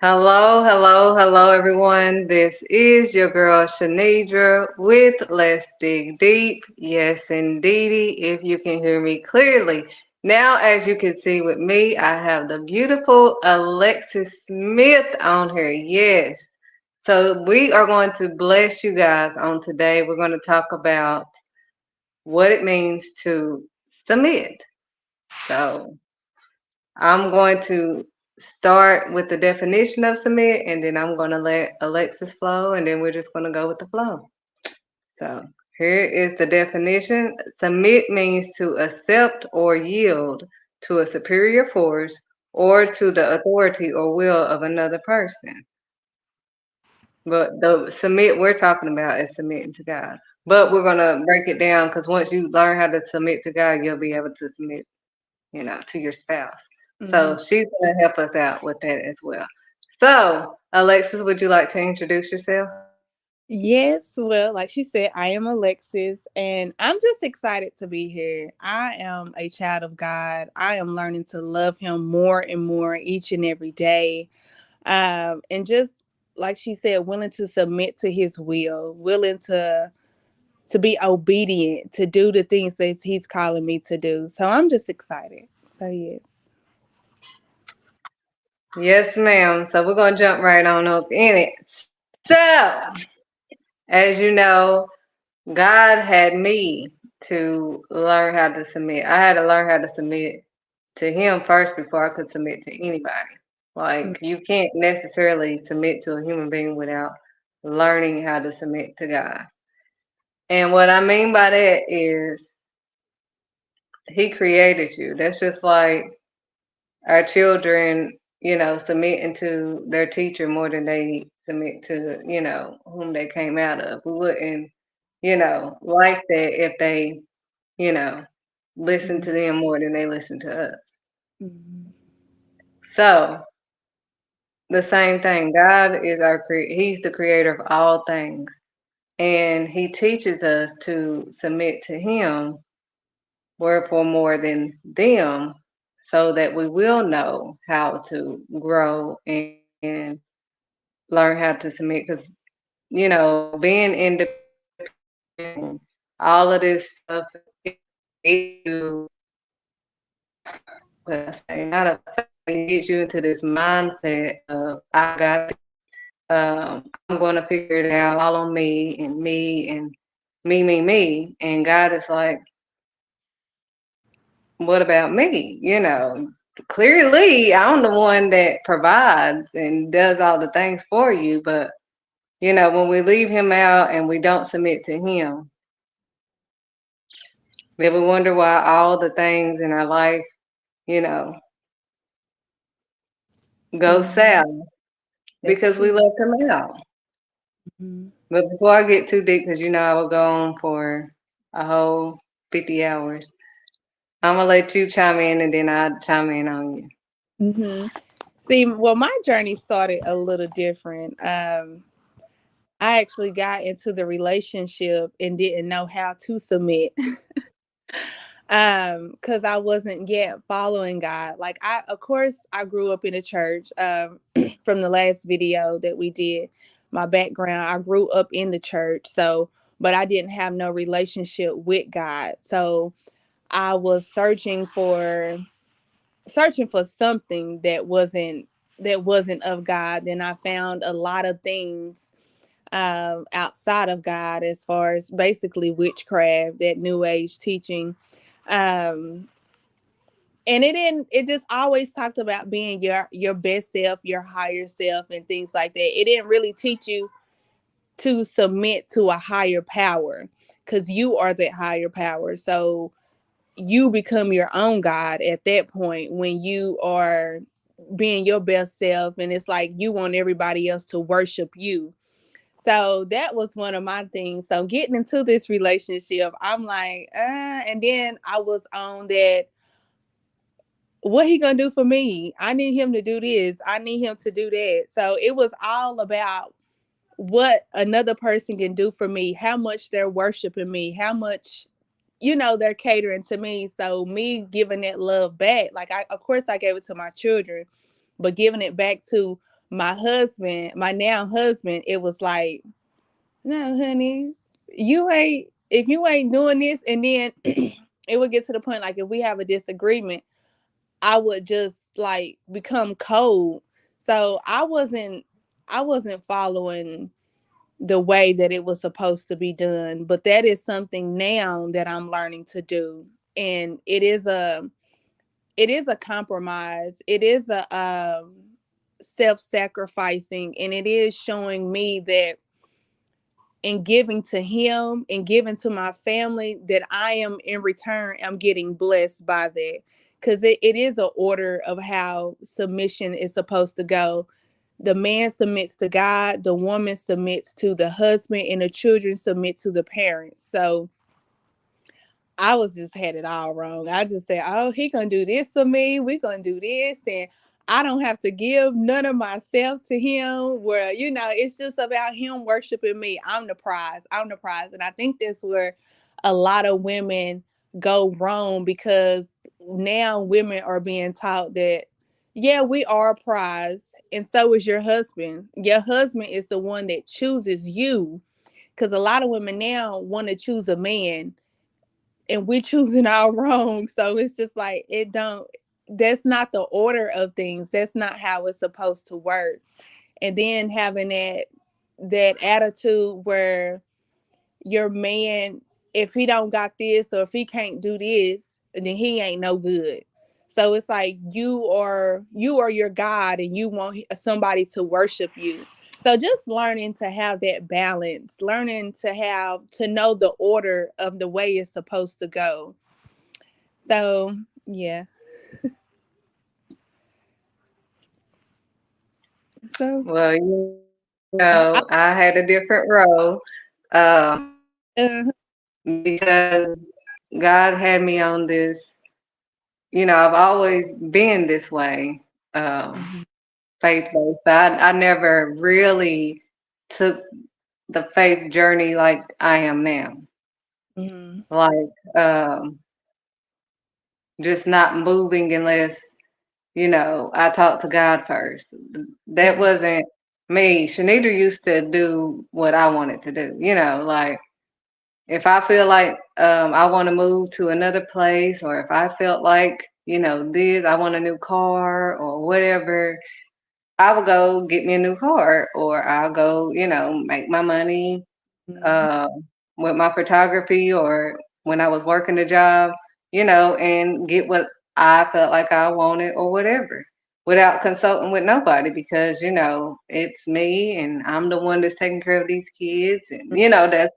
Hello, hello, hello, everyone. This is your girl Shanidra with Let's Dig Deep. Yes, indeedy, if you can hear me clearly. Now, as you can see with me, I have the beautiful Alexis Smith on here. Yes. So, we are going to bless you guys on today. We're going to talk about what it means to submit. So, I'm going to start with the definition of submit, and then I'm going to let Alexis flow, and then we're just going to go with the flow. So here is the definition. Submit means to accept or yield to a superior force or to the authority or will of another person. But the submit we're talking about is submitting to God. But we're going to break it down because once you learn how to submit to God, you'll be able to submit, to your spouse. Hmm. So she's going to help us out with that as well. So, Alexis, would you like to introduce yourself? Yes, well, like she said, I am Alexis, and I'm just excited to be here. I am a child of God. I am learning to love Him more and more each and every day. And just like she said, willing to submit to His will, willing to be obedient, to do the things that He's calling me to do. So I'm just excited. So yes. Yes, ma'am. So we're going to jump right on up in it. So, as you know, God had me to learn how to submit. I had to learn how to submit to Him first before I could submit to anybody. Like, you can't necessarily submit to a human being without learning how to submit to God. And what I mean by that is He created you. That's just like our children, submitting to their teacher more than they submit to, whom they came out of. We wouldn't, like that if they, you know, listen to them more than they listen to us. Mhm. So the same thing. God is He's the creator of all things, and He teaches us to submit to Him wherefore more than them, so that we will know how to grow and learn how to submit. Because being independent, all of this stuff, it you, what I say, not affect, it gets you into this mindset of I got this. I'm going to figure it out all on me and me. And God is like, what about me? Clearly I'm the one that provides and does all the things for you. But, when we leave Him out and we don't submit to Him, then we wonder why all the things in our life, you know, go Mhm. south That's because we true. left Him out. Mhm. But before I get too deep, because I will go on for a whole 50 hours, I'm going to let you chime in and then I'll chime in on you. See, well, my journey started a little different. I actually got into the relationship and didn't know how to submit. Because I wasn't yet following God. Like of course I grew up in a church. From the last video that we did, my background, I grew up in the church. So, but I didn't have no relationship with God. So I was searching for something that wasn't of God. Then I found a lot of things outside of God, as far as basically witchcraft, that new age teaching. Um, and it just always talked about being your best self, your higher self, and things like that. It didn't really teach you to submit to a higher power, because you are that higher power. So you become your own God at that point when you are being your best self, and it's like you want everybody else to worship you. So that was one of my things. So getting into this relationship, I'm like, and then I was on that, what he gonna do for me? I need him to do this. I need him to do that. So it was all about what another person can do for me, how much they're worshiping me, how much they're catering to me. So me giving that love back, like, of course I gave it to my children, but giving it back to My husband, my now husband, it was like, no, honey, you ain't, if you ain't doing this, and then it would get to the point like if we have a disagreement, I would just like become cold. So I wasn't following the way that it was supposed to be done. But that is something now that I'm learning to do. And it is a compromise. It is a self-sacrificing, and it is showing me that in giving to him and giving to my family that I am in return, I'm getting blessed by that. Because it is an order of how submission is supposed to go. The man submits to God, the woman submits to the husband, and the children submit to the parents. So I was just had it all wrong. I just said, "Oh, he gonna do this for me. We gonna do this, and I don't have to give none of myself to him." Where it's just about him worshiping me. I'm the prize. I'm the prize, and I think that's where a lot of women go wrong, because now women are being taught that, yeah, we are a prize, and so is your husband. Your husband is the one that chooses you, because a lot of women now want to choose a man, and we're choosing our wrong. So it's just like, that's not the order of things. That's not how it's supposed to work. And then having that attitude where your man, if he don't got this or if he can't do this, then he ain't no good. So it's like you are your God, and you want somebody to worship you. So just learning to have that balance, learning to know the order of the way it's supposed to go. So yeah. So Well, I, I had a different role, um, uh, because God had me on this. I've always been this way, mhm, faith-based, but I never really took the faith journey like I am now. mhm, Like, just not moving unless, I talked to God first. That mhm, wasn't me. Shanita used to do what I wanted to do, like if I feel like I want to move to another place, or if I felt like, this, I want a new car or whatever, I will go get me a new car, or I'll go, make my money mhm, uh, with my photography, or when I was working the job, and get what I felt like I wanted or whatever, without consulting with nobody, because, it's me and I'm the one that's taking care of these kids. And, that's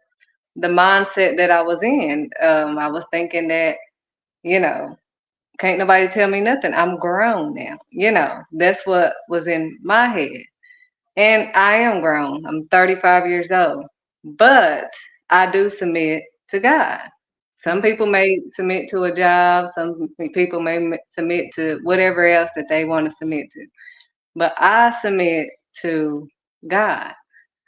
the mindset that I was in. I was thinking that, you know, can't nobody tell me nothing. I'm grown now. That's what was in my head. And I am grown. I'm 35 years old. But I do submit to God. Some people may submit to a job, some people may submit to whatever else that they want to submit to. But I submit to God.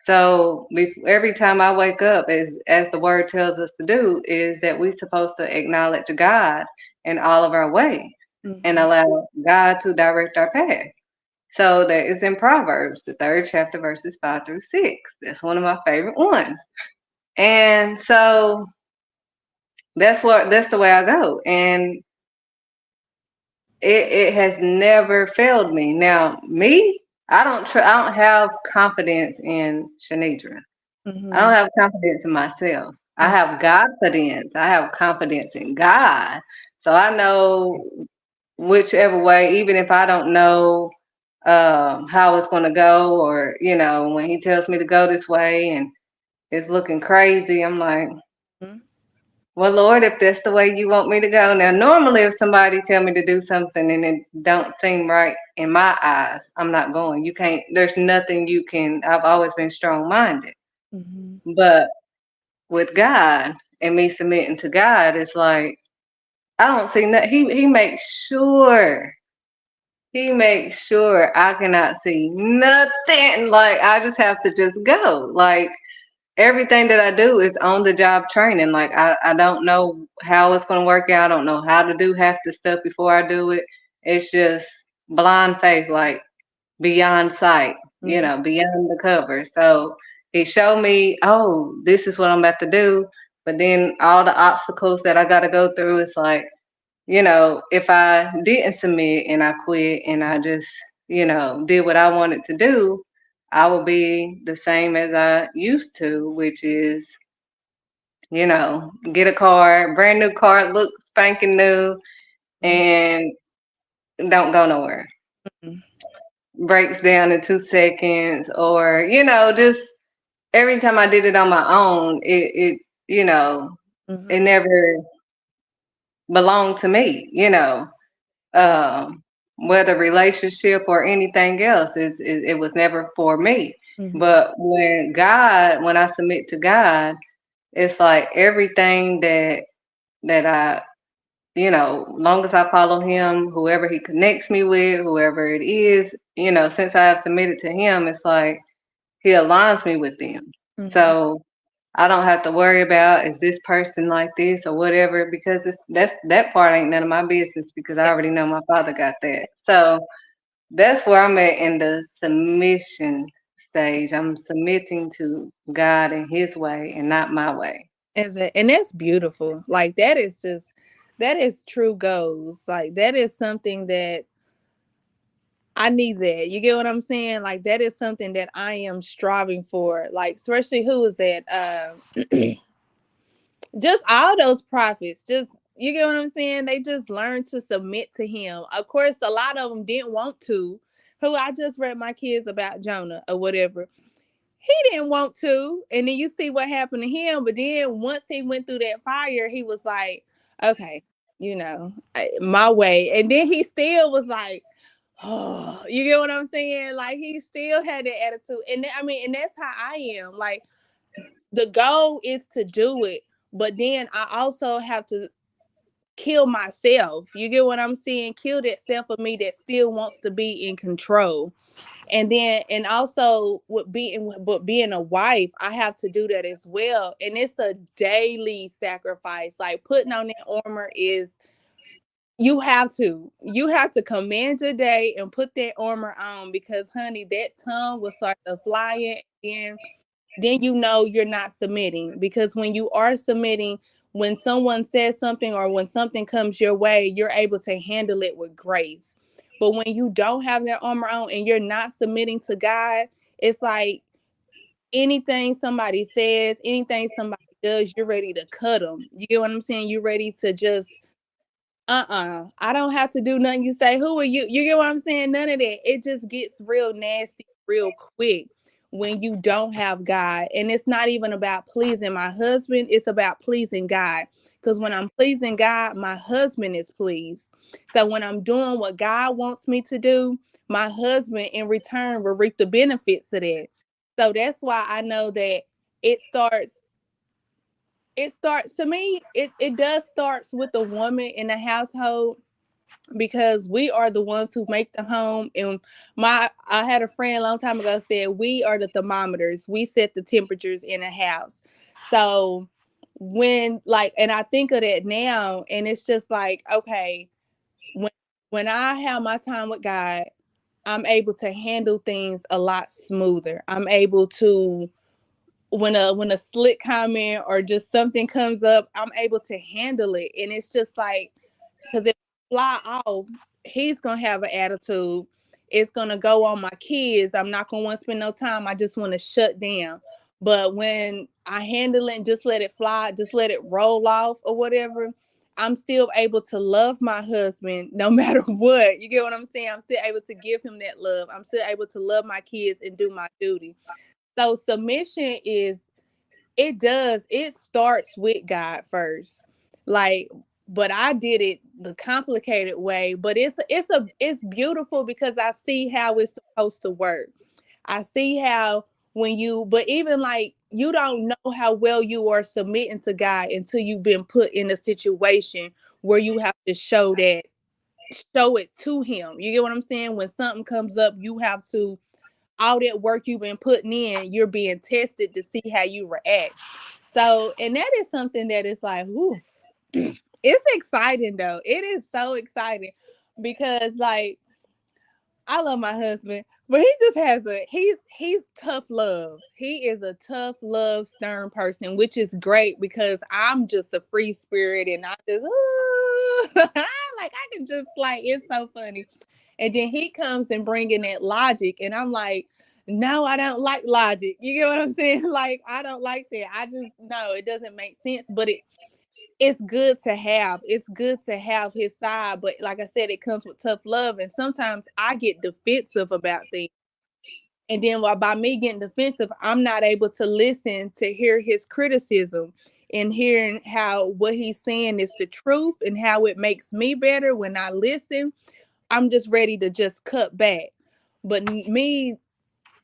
So every time I wake up, as the word tells us to do, is that we're supposed to acknowledge God in all of our ways and mhm, allow God to direct our path. So that is in Proverbs, the third chapter, verses 5 through 6. That's one of my favorite ones. And so that's the way I go. And it has never failed me. Now, me, I don't have confidence in Shanidra. I don't mhm, have confidence in myself. I mhm, have confidence. I have confidence in God. So I know whichever way, even if I don't know how it's going to go, or, when he tells me to go this way and it's looking crazy, I'm like, mhm, well, Lord, if that's the way you want me to go. Now, normally, if somebody tell me to do something and it don't seem right in my eyes, I'm not going. You can't. There's nothing you can. I've always been strong-minded, mhm, but with God and me submitting to God, it's like I don't see nothing. He makes sure. He makes sure I cannot see nothing. Like I just have to just go. Like everything that I do is on the job training. Like I don't know how it's gonna work out. I don't know how to do half the stuff before I do it. It's just blind faith. Like beyond sight, Mm-hmm. beyond the cover. So it showed me, oh, this is what I'm about to do. But then all the obstacles that I got to go through, it's like, if I didn't submit and I quit and I just, did what I wanted to do, I would be the same as I used to, which is, get a car, brand new car, look spanking new, and don't go nowhere. Mm-hmm. Breaks down in 2 seconds, or, just every time I did it on my own, it Mm-hmm. never belonged to me, whether relationship or anything else it was never for me. Mm-hmm. But when I submit to God, it's like everything that I, long as I follow him, whoever he connects me with, whoever it is, since I have submitted to him, it's like he aligns me with them. Mm-hmm. So I don't have to worry about, is this person like this or whatever, because that part ain't none of my business, because I already know my father got that. So that's where I'm at in the submission stage. I'm submitting to God and his way and not my way. And that's beautiful. Like that is true goals. Like that is something that I need that. You get what I'm saying? Like that is something that I am striving for. Like especially who is that? Just all those prophets. Just you get what I'm saying? They just learned to submit to him. Of course, a lot of them didn't want to. Who I just read my kids about Jonah or whatever. He didn't want to, and then you see what happened to him. But then once he went through that fire, he was like, "Okay, my way." And then he still was like, "Oh, you get what I'm saying?" Like he still had that attitude, and I mean, and that's how I am. Like the goal is to do it, but then I also have to kill myself. You get what I'm saying? Kill that self of me that still wants to be in control. And also being a wife, I have to do that as well. And it's a daily sacrifice. Like putting on that armor is you have to command your day and put that armor on, because honey, that tongue will start to flying, and then you're not submitting. Because when you are submitting, when someone says something or when something comes your way, you're able to handle it with grace. But when you don't have that armor on and you're not submitting to God, it's like anything somebody says, anything somebody does, you're ready to cut them. You get what I'm saying? You're ready to just I don't have to do nothing you say. Who are you? You get what I'm saying? None of that. It just gets real nasty real quick when you don't have God. And it's not even about pleasing my husband, it's about pleasing God. Because when I'm pleasing God, my husband is pleased. So when I'm doing what God wants me to do, my husband in return will reap the benefits of that. So that's why I know that it starts to me, it does starts with the woman in the household, because we are the ones who make the home. And I had a friend a long time ago said we are the thermometers, we set the temperatures in a house. So when like, and I think of that now, and it's just like, okay, when I have my time with God, I'm able to handle things a lot smoother. I'm able to, when a slick comment or just something comes up, I'm able to handle it. And it's just like, because if I fly off, he's gonna have an attitude. It's gonna go on my kids. I'm not gonna want to spend no time. I just want to shut down. But when I handle it and just let it fly, just let it roll off or whatever, I'm still able to love my husband no matter what. You get what I'm saying? I'm still able to give him that love. I'm still able to love my kids and do my duty. So submission it starts with God first. Like, but I did it the complicated way, but it's beautiful because I see how it's supposed to work. I see how when you, but even like you don't know how well you are submitting to God until you've been put in a situation where you have to show it to him. You get what I'm saying? When something comes up, you have to, all that work you've been putting in, you're being tested to see how you react. So, and that is something that is like, whew, it's exciting though. It is so exciting because, like, I love my husband, but he just has he's tough love. He is a tough love, stern person, which is great because I'm just a free spirit and I just like I can just like it's so funny. And then he comes and bringing that logic, and I'm like, no, I don't like logic. You get what I'm saying? Like I don't like that. I just no, it doesn't make sense. But it's good to have. It's good to have his side, but like I said, it comes with tough love. And sometimes I get defensive about things. And then while by me getting defensive, I'm not able to listen to hear his criticism and hearing how what he's saying is the truth and how it makes me better when I listen. I'm just ready to just cut back. But me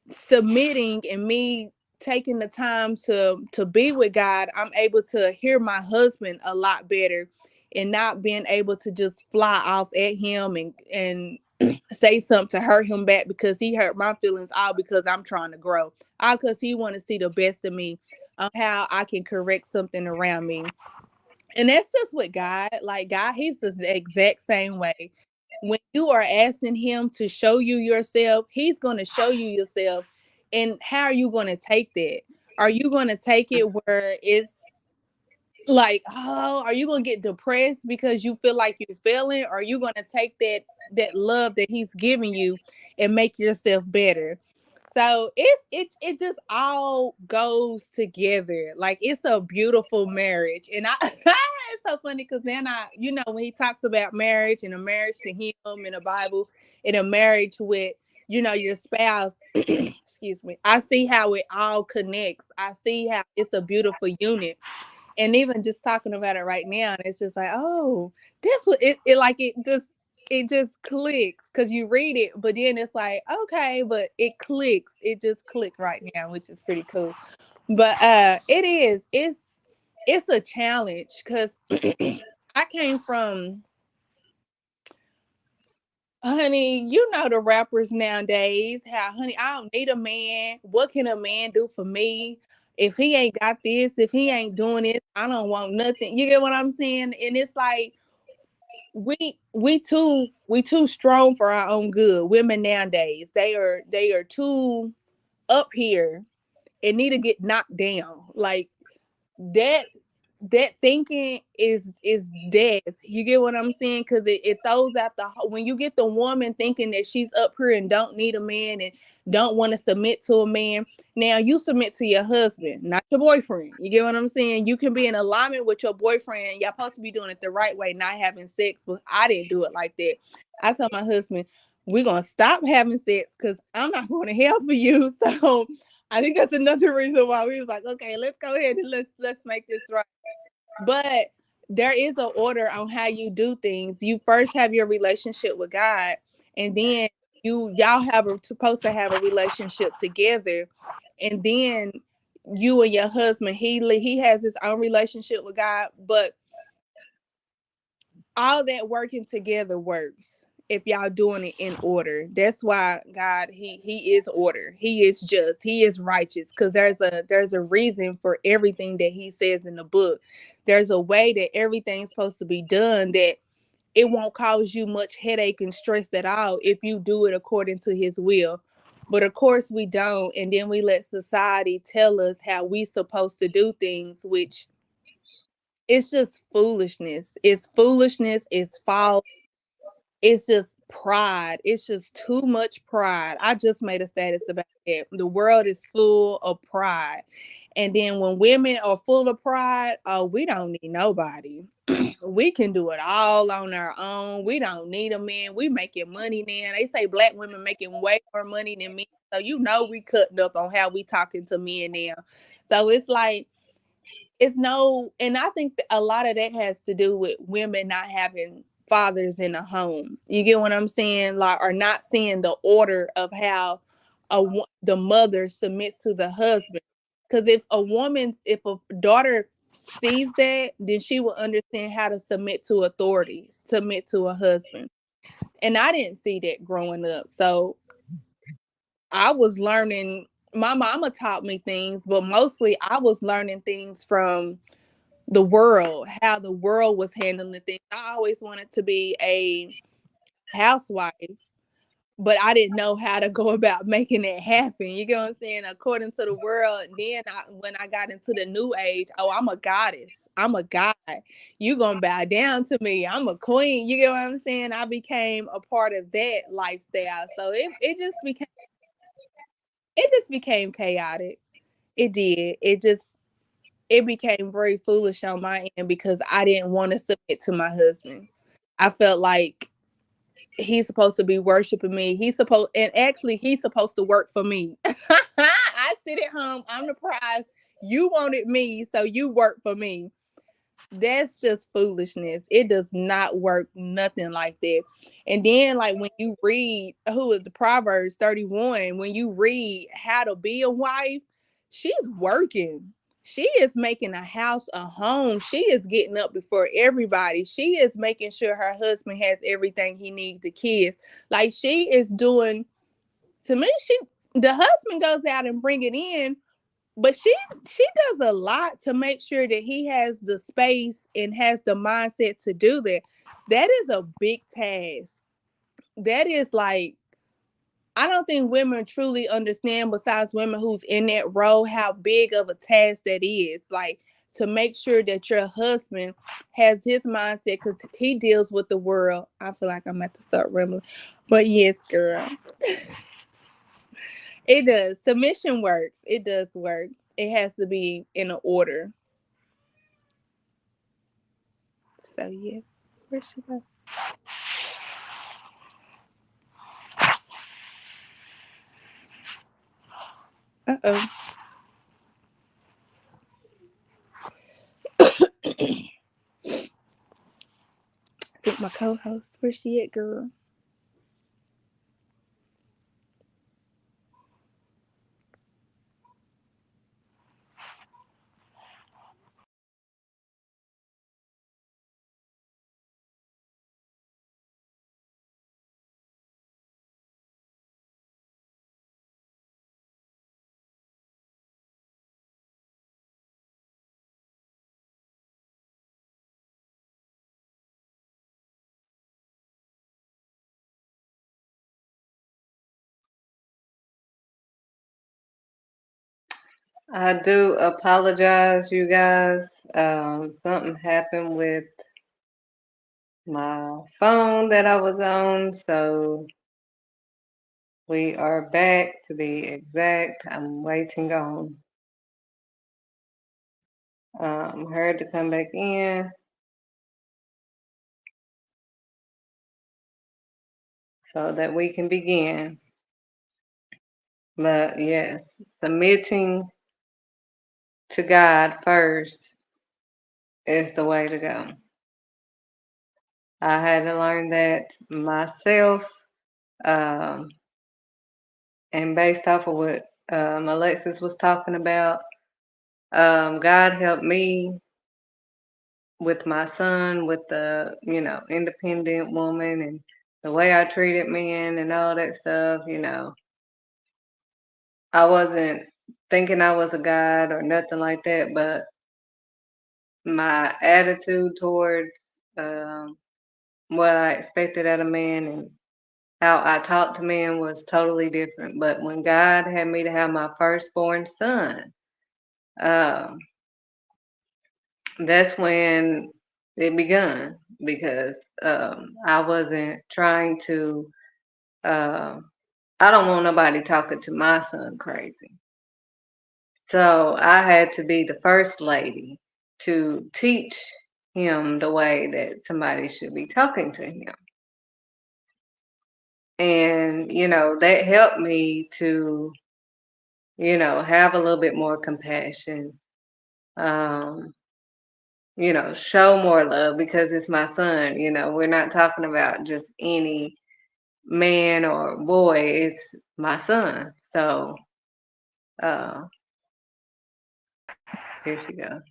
submitting and me taking the time to be with God, I'm able to hear my husband a lot better and not being able to just fly off at him and say something to hurt him back because he hurt my feelings all because I'm trying to grow. All because he want to see the best of me on how I can correct something around me. And that's just with God. Like God, he's the exact same way. When you are asking him to show you yourself, he's going to show you yourself. And how are you going to take that? Are you going to take it where it's like, oh, are you going to get depressed because you feel like you're failing? Or are you going to take that love that he's giving you and make yourself better? So it just all goes together. Like it's a beautiful marriage. And I it's so funny because then when he talks about marriage and a marriage to him in the Bible and a marriage with, your spouse, excuse me. I see how it all connects. I see how it's a beautiful unit. And even just talking about it right now, and it's just like, oh, this what it just clicks because you read it, but then it's like, okay, but it clicks. It just clicked right now, which is pretty cool. But it's a challenge because I came from, honey, the rappers nowadays, how, honey, I don't need a man. What can a man do for me? If he ain't got this, if he ain't doing it, I don't want nothing. You get what I'm saying? And it's like we too strong for our own good. Women nowadays, they are too up here and need to get knocked down. Like that that thinking is death. You get what I'm saying? Because it throws out when you get the woman thinking that she's up here and don't need a man and don't want to submit to a man. Now you submit to your husband, not your boyfriend. You get what I'm saying? You can be in alignment with your boyfriend. Y'all supposed to be doing it the right way, not having sex. But I didn't do it like that. I told my husband, we're gonna stop having sex because I'm not going to hell for you. So I think that's another reason why we was like, okay, let's go ahead and let's make this right. But there is an order on how you do things. You first have your relationship with God, and then y'all supposed to have a relationship together, and then you and your husband, he has his own relationship with God, but all that working together works if y'all doing it in order. That's why God, he is order. He is just. He is righteous because there's a reason for everything that he says in the book. There's a way that everything's supposed to be done that it won't cause you much headache and stress at all if you do it according to his will. But of course we don't, and then we let society tell us how we supposed to do things, which it's just foolishness. It's foolishness. It's false. It's just pride. It's just too much pride. I just made a status about that. The world is full of pride. And then when women are full of pride, oh, we don't need nobody. We can do it all on our own. We don't need a man. We making money now. They say black women making way more money than men. So we cutting up on how we talking to men now. So it's like it's no, and I think a lot of that has to do with women not having fathers in the home. You get what I'm saying? Like, or not seeing the order of how the mother submits to the husband. Because if a daughter sees that, then she will understand how to submit to authority, submit to a husband. And I didn't see that growing up. So I was learning. My mama taught me things, but mostly I was learning things from the world, how the world was handling things. I always wanted to be a housewife, but I didn't know how to go about making it happen. You get what I'm saying? According to the world. Then when I got into the new age, oh, I'm a goddess. I'm a god. You gonna bow down to me. I'm a queen. You get what I'm saying? I became a part of that lifestyle. So it just became chaotic. It did. It became very foolish on my end because I didn't want to submit to my husband. I felt like he's supposed to be worshiping me. He's supposed to work for me. I sit at home, I'm the prize. You wanted me, so you work for me. That's just foolishness. It does not work nothing like that. And then like when you read who is the Proverbs 31, when you read how to be a wife, she's working. She is making a house a home. She is getting up before everybody. She is making sure her husband has everything he needs, the kids. Like she is doing, to me, the husband goes out and bring it in, but she does a lot to make sure that he has the space and has the mindset to do that. That is a big task. That is like, I don't think women truly understand, besides women who's in that role, how big of a task that is. Like to make sure that your husband has his mindset, because he deals with the world. I feel like I'm about to start rambling, but yes, girl, it does. Submission works. It does work. It has to be in an order. So yes, where should I? Uh-oh. I think my co-host. Where's she at, girl? I do apologize, you guys. Something happened with my phone that I was on, so we are back to be exact. I'm waiting on her to come back in so that we can begin. But yes, submitting to God first is the way to go. I had to learn that myself, um, and based off of what Alexis was talking about, God helped me with my son, with the independent woman, and the way I treated men and all that stuff. I wasn't thinking I was a god or nothing like that, but my attitude towards what I expected out of man and how I talked to men was totally different. But when God had me to have my firstborn son, um, that's when it begun, because I wasn't trying to. Uh, I don't want nobody talking to my son crazy. So I had to be the first lady to teach him the way that somebody should be talking to him. And, that helped me to, have a little bit more compassion, um, show more love because it's my son. We're not talking about just any man or boy, it's my son. So, uh, here she goes.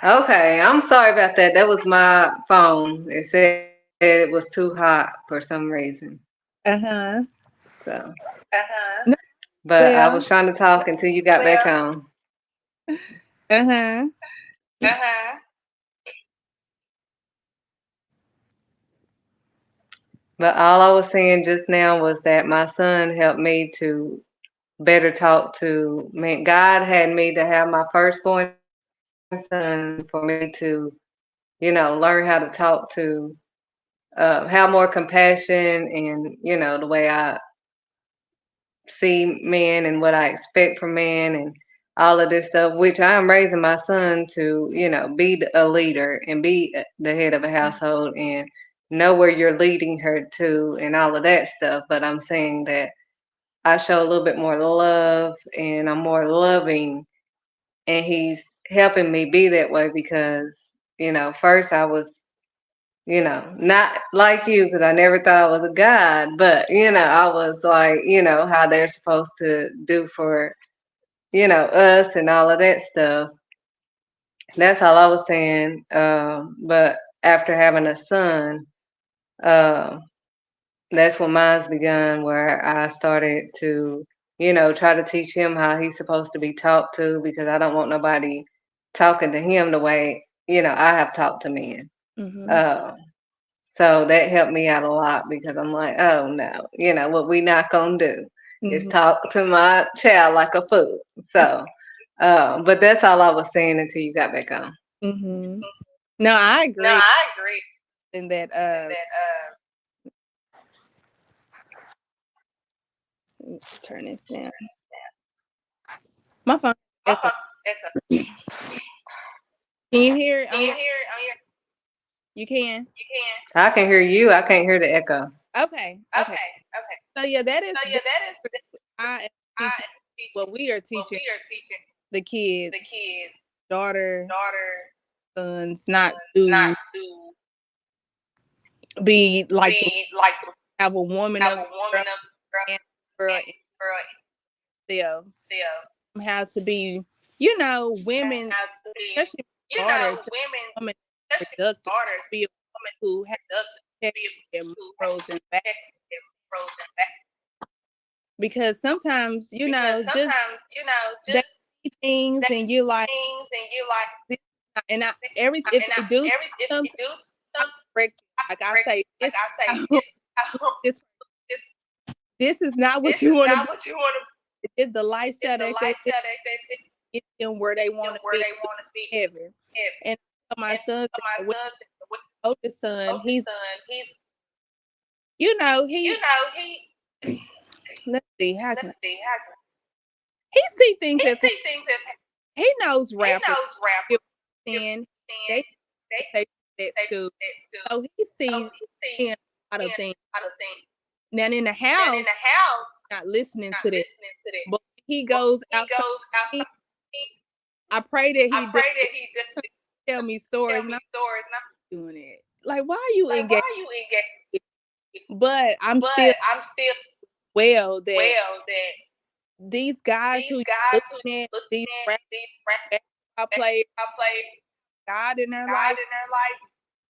Okay, I'm sorry about that. That was my phone. It said it was too hot for some reason. Uh-huh. So, No, but I was well. trying to talk until you got back on. Uh-huh. But all I was saying just now was that my son helped me to better talk to man. God had me to have my firstborn son for me to, learn how to talk to, have more compassion and, the way I see men and what I expect from men and all of this stuff, which I am raising my son to, be a leader and be the head of a household and know where you're leading her to and all of that stuff. But I'm saying that I show a little bit more love and I'm more loving, and he's helping me be that way because, first I was, not like you because I never thought I was a god, but, I was like, how they're supposed to do for, us and all of that stuff. That's all I was saying. But after having a son, uh, that's when mine's begun, where I started to, try to teach him how he's supposed to be talked to because I don't want nobody talking to him the way, I have talked to men. Mm-hmm. So that helped me out a lot because I'm like, oh no, what we not gonna do is Mm-hmm. talk to my child like a fool. So, but that's all I was saying until you got back on. Mm-hmm. No, I No, agree I agree in that. that Turn this down. My phone. my Echo. phone echo. Can you hear it? Can you hear it on your? You can. You can. I can hear you. I can't hear the echo. Okay. Okay. So yeah, that is. So yeah, that is. I am I teaching. Well, we are teaching the kids, daughter, sons, not to to be like be like have a woman have of a woman of and girl girl themselves. still How to be, women, have to be, especially daughter, to women, woman especially productive, daughters, be a woman who has productive, be their able to morals and back. pros and back. Because sometimes, Because just sometimes, they just see things and you like, things and you like, and I every if they do if something, you do I something, correct you. Like I say, like I say, this, this is not what this you is want to not do. what you want to. It's the lifestyle It's the that they lifestyle that get them where they want to be. Heaven. Heaven. And my son, My with son, oldest son, he's, he's, he, he. let's see, how can Let's see, how can he see things he as see things that he knows rappers. he knows rappers. And they at school, so he sees a lot of things. Now in the house, not listening to that, but when he goes outside. I pray that he does tell me stories, and I'm doing it. Like, why are you engaged? But I'm still well that these guys who you're looking at, these basketball players, God in their life,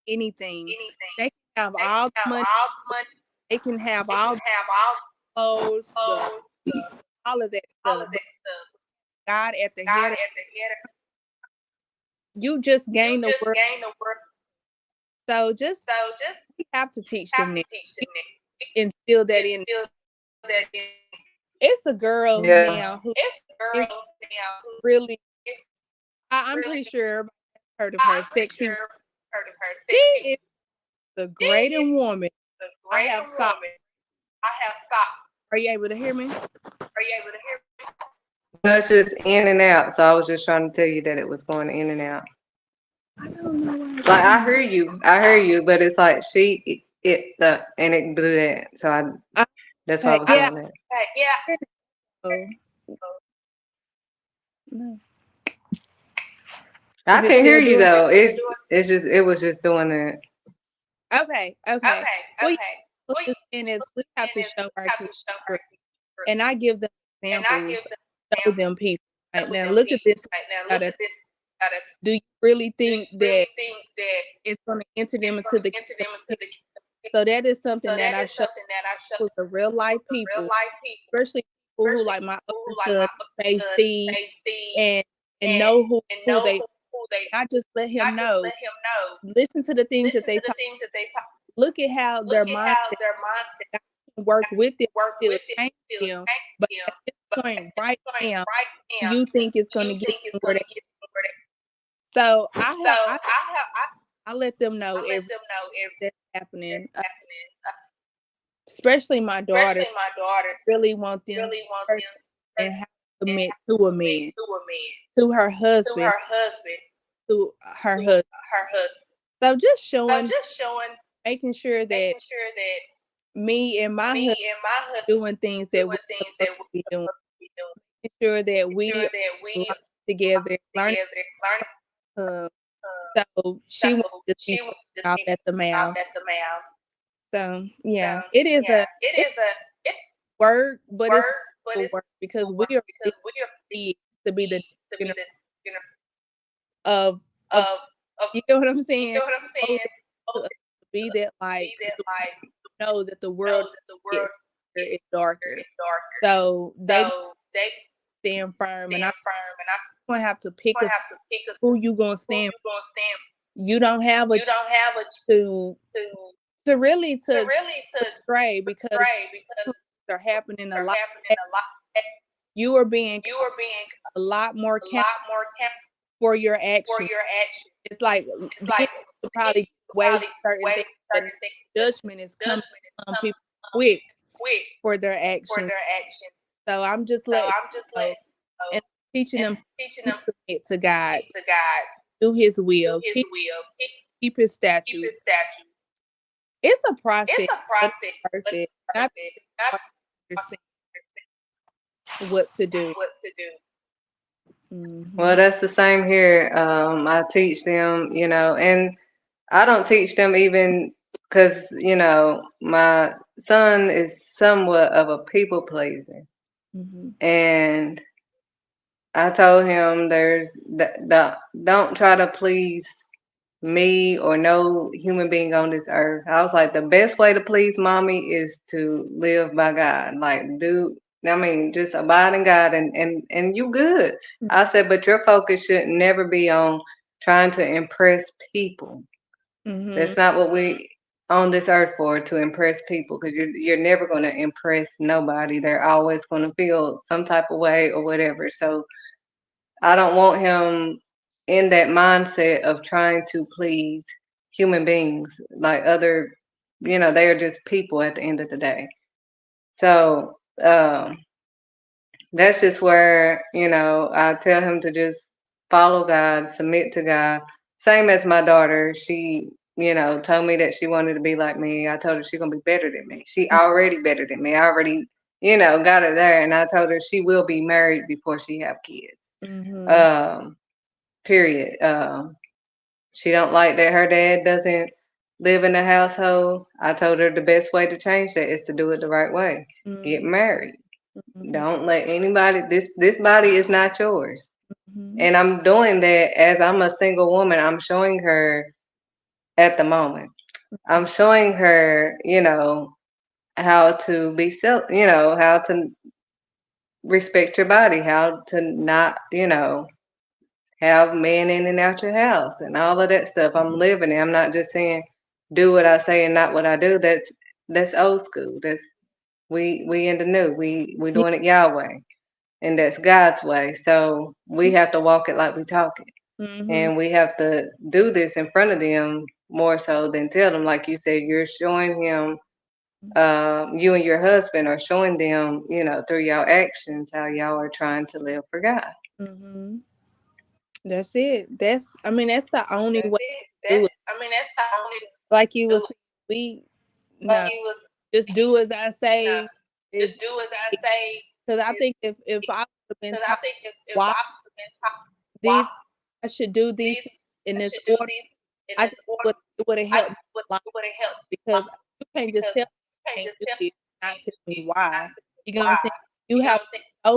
anything. They can have all the money. They can have all the clothes, all of that stuff. But God at the head, you just gain the word. So just we have to teach them that. Instill that in. It's a girl now who is really. I'm pretty sure everybody heard of her. Sexy. She is the greatest woman. I have stopped. Are you able to hear me? No, it's just in and out. So I was just trying to tell you that it was going in and out. I don't know why. Like I hear you, but it's like and it blew that. So that's why I was doing that. Oh. No. I can hear you though. It was just doing that. Okay. Well, and is we have to show our kids, and I give them examples, show them people. Right now, look at this. Do you really think that it's going to enter them into the kingdom? So that is something that I show with the real life people, especially people who like my other son may see and know who they are. Not just let him know. Listen to the things that they talk. look at how their mindset work with it, still change them. But at this point, right now, you think it's going to get them where they. So I let them know everything that's happening. Especially my daughter, really want them and how to commit to a man, to her husband, to her husband. So just showing, making sure that me and my husband doing things that we're supposed to be doing. Making sure that we are together, learning. Uh, so she won't just be off at the mouth. So yeah, it is it's work, but it's a work because we are big to be the you know of you know what I'm saying? Oh, to be that light, know that the world is darker. So they stand firm, and I'm gonna have to pick a who you gonna stand. You don't have a to really to stray because they're happening a lot. You are being a lot more count for your actions. It's like then you probably get away with certain things, but judgment is coming on people quick for their actions. So I'm just letting you know and teaching them to submit to God, do His will, keep His statutes. It's a process, but it's worth it. Not to understand what to do. Well, that's the same here. I teach them, and I don't teach them even because, my son is somewhat of a people pleaser. And I told him don't try to please me or no human being on this earth. I was like, the best way to please mommy is to live by God. Like, just abide in God and you good. I said, but your focus should never be on trying to impress people. That's not what we on this earth for, to impress people, because you're never going to impress nobody. They're always going to feel some type of way or whatever. So I don't want him in that mindset of trying to please human beings, like they are just people at the end of the day. So that's just where, I tell him to just follow God, submit to God. Same as my daughter. She, told me that she wanted to be like me. I told her she's going to be better than me. She already better than me. I already, got her there. And I told her she will be married before she have kids. Period. She don't like that her dad doesn't live in the household. I told her the best way to change that is to do it the right way. Get married. Don't let anybody. This body is not yours. And I'm doing that as I'm a single woman. I'm showing her at the moment. I'm showing her, how to be how to respect your body, how to not, have men in and out your house and all of that stuff. I'm living it. I'm not just saying do what I say and not what I do. That's old school. That's we in the new. We doing it Yahweh, and that's God's way. So we have to walk it like we talk it, and we have to do this in front of them more so than tell them. Like you said, you're showing him. You and your husband are showing them, through your actions, how y'all are trying to live for God. That's it. That's the only way to do it. Like you was saying, just do as I say. Because I think if I would have been taught why these I should do these in this order, I think it would have helped me a lot, because you can't just tell me I can't do this, not tell me why. You know what I'm saying? You have to show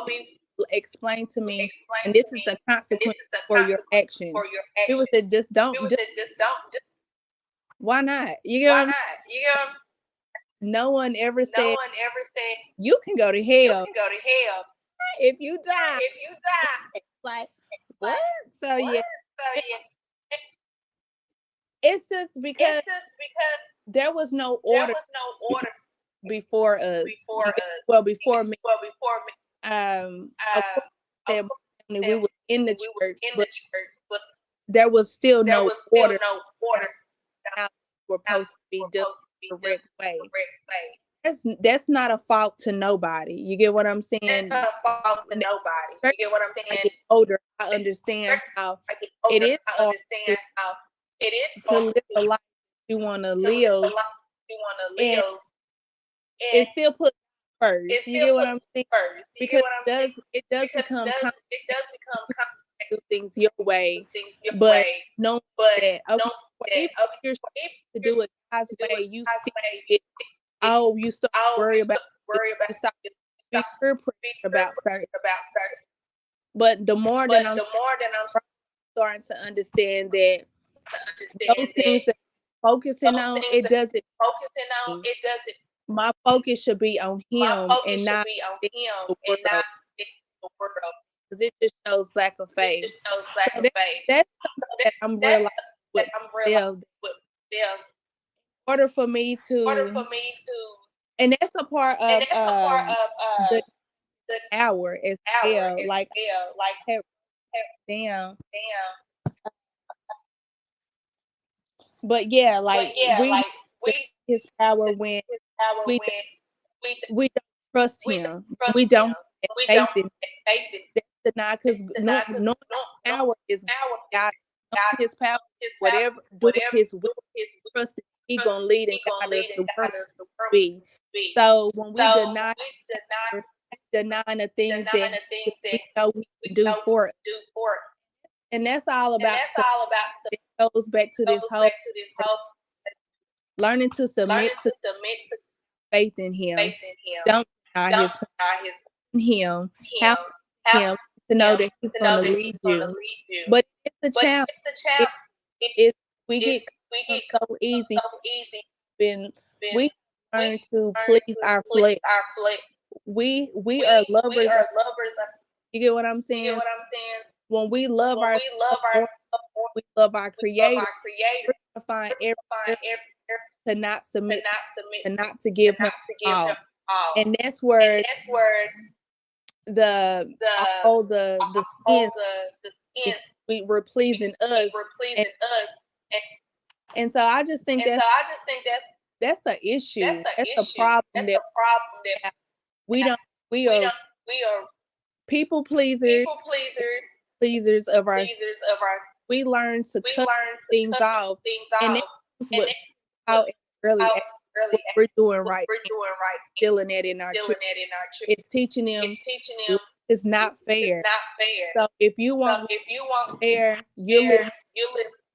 me, explain to me, and this is the consequence for your actions. People said just don't, why not? You know what I mean? No one ever said you can go to hell if you die. Like what? So yeah, It's just because there was no order before us. Before me. Of course, said we were in the church, but there was still no order how we're supposed to be done the correct way. That's not a fault to nobody. You get what I'm saying? I get older, I understand how it is hard to live a life you want to live, and it still puts first. You get what I'm saying? Because it does become complicated to do things your way, but know that okay, if you're to do it God's way, you still get you start to worry about it. You stop to be peer pressure about certain. But the more that I'm starting to understand that those things that I'm focusing on, it doesn't. My focus should be on Him and not the world, because it just shows lack of faith. So that's something that I'm realizing with myself. In order for me to, and that's a part of the hour as well. Like I have down, but yeah, like we His power when we don't trust Him. We don't have faith in that's not, because knowing power is God. Knowing His power, whatever, doing His will, trusting He gonna lead and guide us to where we be. So when we denying the things that we know He can do for us, and that's all about. It goes back to this whole learning to submit to faith in Him. Don't deny His faith in Him. Have Him to know that He's gonna lead you. But it's a challenge. We get so easy when we learn to please our flesh. We are lovers of, you get what I'm saying? When we love our we love our Creator, we're gonna find every to not submit and not to give Him all. And that's where the sin, we're pleasing us, and so I just think that's an issue. That's a problem that we are people pleasers of our. We learn to cut things off, and that's what how early what we're doing right now, feeling that in our children. It's teaching them it's not fair. So if you want fair, you live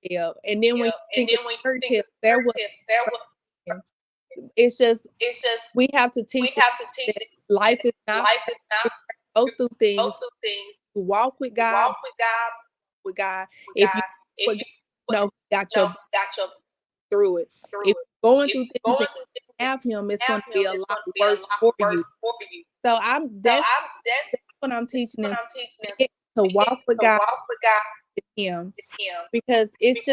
hell. And then when you think it's church hell, there was it's just we have to teach them that life is not fair. Go through things. Walk with God. If you know got your through it. If you're going through things and you have Him, it's going to be a lot worse for you. So that's what I'm teaching them to walk with God, with Him, because it's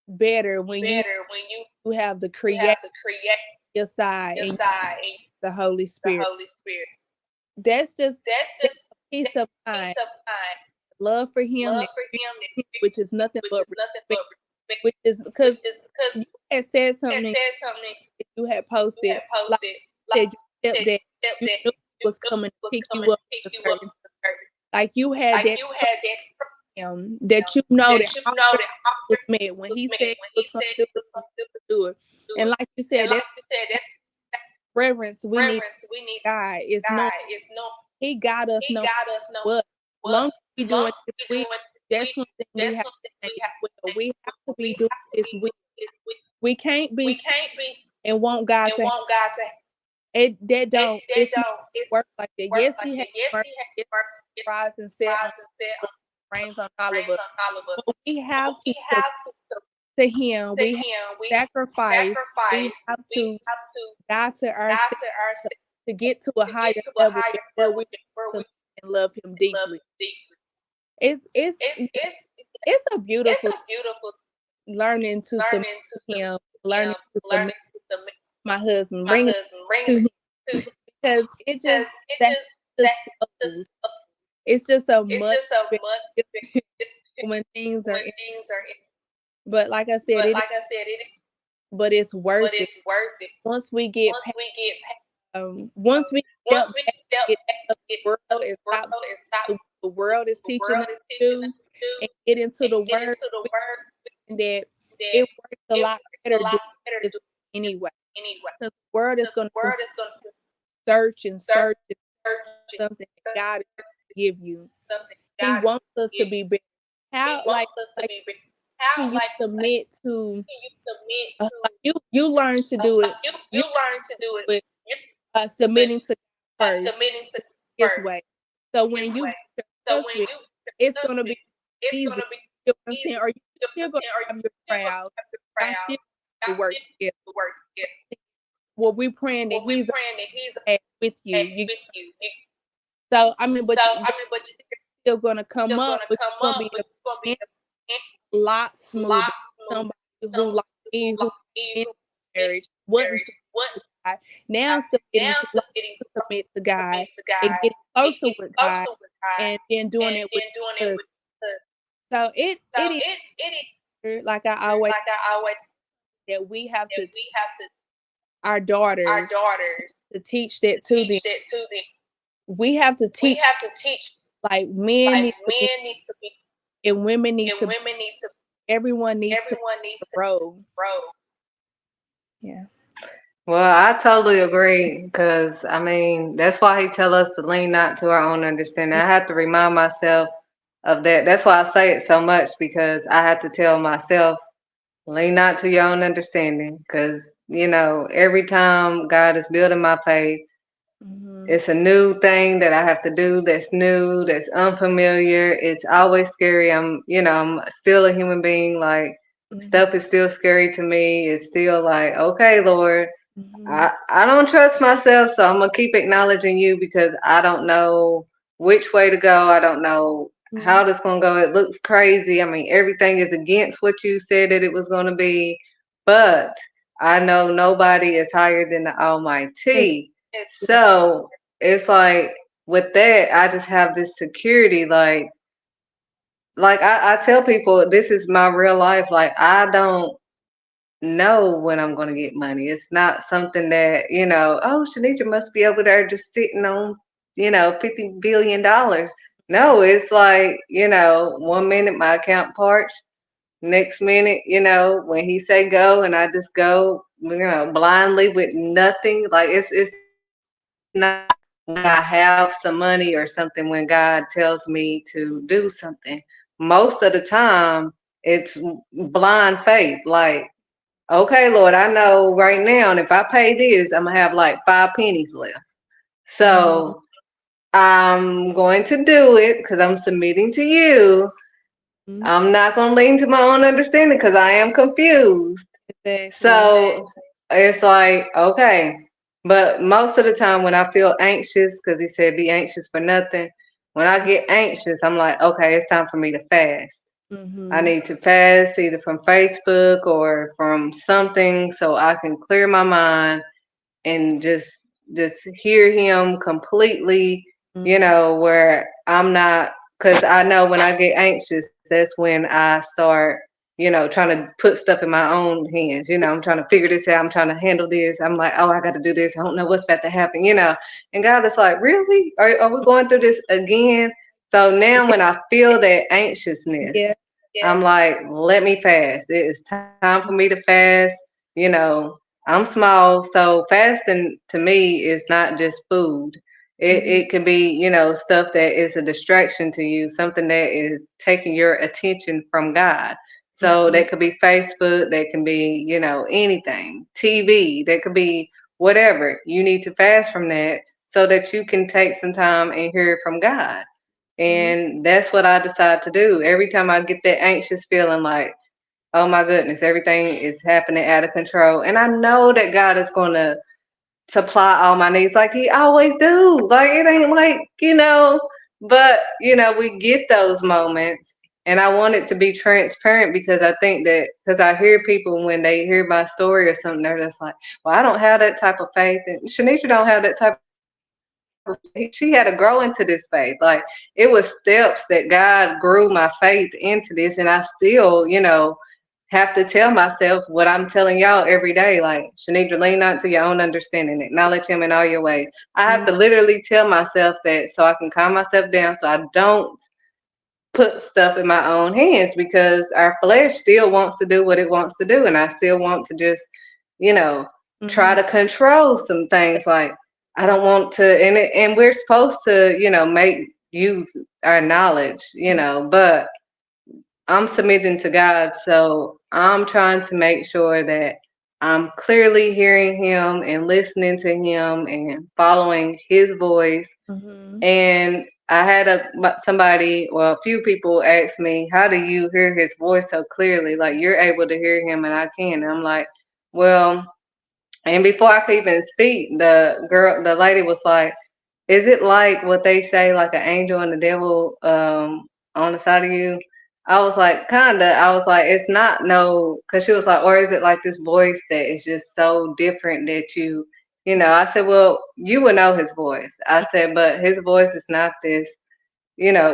better when you have the Creator your side and the Holy Spirit. That's just peace of mind, love for Him, which is nothing but respect. Which is because you had said something you had posted, like you said, your stepdad, you knew he was coming to pick you up a certain, like you had that that you know that was met when he said he was going to do it. And like you said, that's reverence we need God. It's no, He got us no what. Long as we do it this week, that's one thing we have to think as well. We have to be doing this week. We can't be and want God to it don't work like that. Yes, He has mercy, rise and set on reigns on all of us. But we have to Him. We have to sacrifice. We have to die to ourselves to get to a higher level where we can love Him deeply. It's it's a It's beautiful a beautiful learning to submit learning to to him, him, learning to submit learning to submit my husband, my bringing husband, bringing to him to because it because just it that just just that just flows. It's just a it's much just a better much feeling when things are when in, things are in. but like I said, But it is, like I said, it is, but it's worth but it. it's worth it. Once we get Once we get past, once we once step we back, step get back, out of get the out world of and the world stop and stop the world is the teaching us world is to teaching us do to do and get into and the get word, into the we word find that that it works a it lot works a better lot doing better this to do anyway. anyway. Because the word is Because going the to word continue is going to to search and search, search and search, something that search God is give you. something He God wants us to give be you. better. He How wants us to like be how can you like submit to can you submit to like you learn to do it you you learn to do it with you with submitting to God first submitting to His first way. So His when you way. get So your when husband, you it's just gonna be it's easy. gonna be You know what I'm saying? easy. Or you You still gonna or you have your still gonna crowd. have to Y'all proud. still I have to work still together. to work together. Well, we praying that Well, we He's praying that He's with you. with you. So I mean, So but I mean, but you're still gonna come still up, gonna but come you're gonna up, be but you're gonna be a lot a smoother. lot smoother. Somebody who Somebody like who me, who like me, in who in marriage wasn't marriage, what God, now submitting now to submitting to submit to God submit to and God getting and closer getting with God closer with God and then doing and it with then doing it us. with us. So So it it is like I is always like I always that we have that to we have to our our daughters daughters to teach that to to them. teach that to them. We have to We teach have to teach like men like need to be men need to be and women need and to be. women need to Everyone needs to everyone needs to grow. grow. Yeah. Well, I totally agree because I mean that's why he tell us to lean not to our own understanding. I have to remind myself of that. That's why I say it so much because I have to tell myself lean not to your own understanding because every time God is building my faith, Mm-hmm. it's a new thing that I have to do that's new, that's unfamiliar. It's always scary. I'm still a human being. Like Mm-hmm. stuff is still scary to me. It's still like, okay, Lord, Mm-hmm. I don't trust myself, so I'm gonna keep acknowledging you because I don't know which way to go. I don't know Mm-hmm. how this gonna go. It looks crazy. I mean, everything is against what you said that it was gonna be, but I know nobody is higher than the Almighty. So it's like with that, I just have this security, like I tell people this is my real life. Like I don't know when I'm going to get money. It's not something that, oh, Shanitra must be over there just sitting on, $50 billion. No, it's like, 1 minute my account parched. Next minute, when he say go and I just go, blindly with nothing. Like it's not when I have some money or something when God tells me to do something. Most of the time, it's blind faith. Like, okay, Lord, I know right now, and if I pay this, I'm gonna have like 5 pennies left. Mm-hmm. So I'm going to do it because I'm submitting to you. I'm not gonna lean to my own understanding because I am confused. Exactly. So it's like, okay. But most of the time when I feel anxious, because he said be anxious for nothing, when I get anxious, I'm like, okay, it's time for me to fast. I Mm-hmm. need to fast either from Facebook or from something so I can clear my mind and just hear him completely, where I'm not, because I know when I get anxious, that's when I start, trying to put stuff in my own hands. I'm trying to figure this out. I'm trying to handle this. I'm like, oh, I got to do this. I don't know what's about to happen. And God is like, really? Are we going through this again? So now when I feel that anxiousness, Yeah. I'm like, let me fast. It is time for me to fast. You know, I'm small, so fasting to me is not just food. Mm-hmm. It could be, stuff that is a distraction to you, something that is taking your attention from God. So Mm-hmm. that could be Facebook, that can be, anything, TV, that could be whatever. You need to fast from that so that you can take some time and hear from God. And that's what I decide to do. Every time I get that anxious feeling like, oh my goodness, everything is happening out of control. And I know that God is going to supply all my needs like he always do. Like it ain't like, but we get those moments and I want it to be transparent because I think that because I hear people when they hear my story or something, they're just like, "Well, I don't have that type of faith," and Shanisha don't have that type of faith. She had to grow into this faith. Like it was steps that God grew my faith into this, and I still, have to tell myself what I'm telling y'all every day. Like Shanidra, lean not to your own understanding, acknowledge Him in all your ways. I have to literally tell myself that so I can calm myself down, so I don't put stuff in my own hands because our flesh still wants to do what it wants to do, and I still want to just, you know, try to control some things. Like I don't want to, and we're supposed to, make use our knowledge, but I'm submitting to God, so I'm trying to make sure that I'm clearly hearing Him and listening to Him and following His voice. And I had somebody, well, a few people asked me, "How do you hear His voice so clearly? Like you're able to hear Him, and I can." And I'm like, "Well," and before I could even speak, the lady was like, "Is it like what they say, like an angel and the devil on the side of you?" I was like, kinda. I was like, it's not no, because she was like, or is it like this voice that is just so different that I said, well, you would know his voice. I said, but his voice is not this,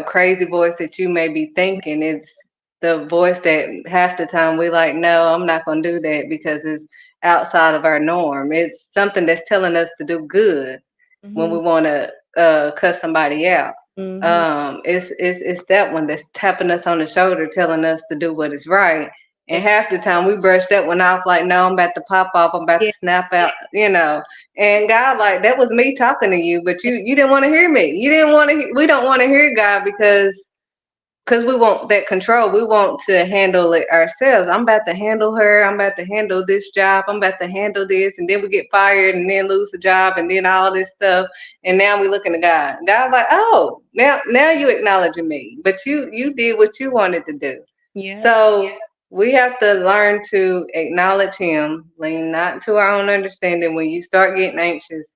crazy voice that you may be thinking. It's the voice that half the time we like, no, I'm not going to do that because it's outside of our norm. It's something that's telling us to do good when we want to cuss somebody out. It's that one that's tapping us on the shoulder, telling us to do what is right. And half the time we brush that one off like, no, I'm about to pop off, I'm about to snap out, And God, like that was me talking to you, but you didn't want to hear me. You didn't want to. We don't want to hear God because we want that control. We want to handle it ourselves. I'm about to handle her. I'm about to handle this job. I'm about to handle this. And then we get fired and then lose the job and then all this stuff. And now we looking at God. God's like, oh, now you acknowledging me. But you did what you wanted to do. Yeah. So we have to learn to acknowledge Him, lean not to our own understanding. When you start getting anxious,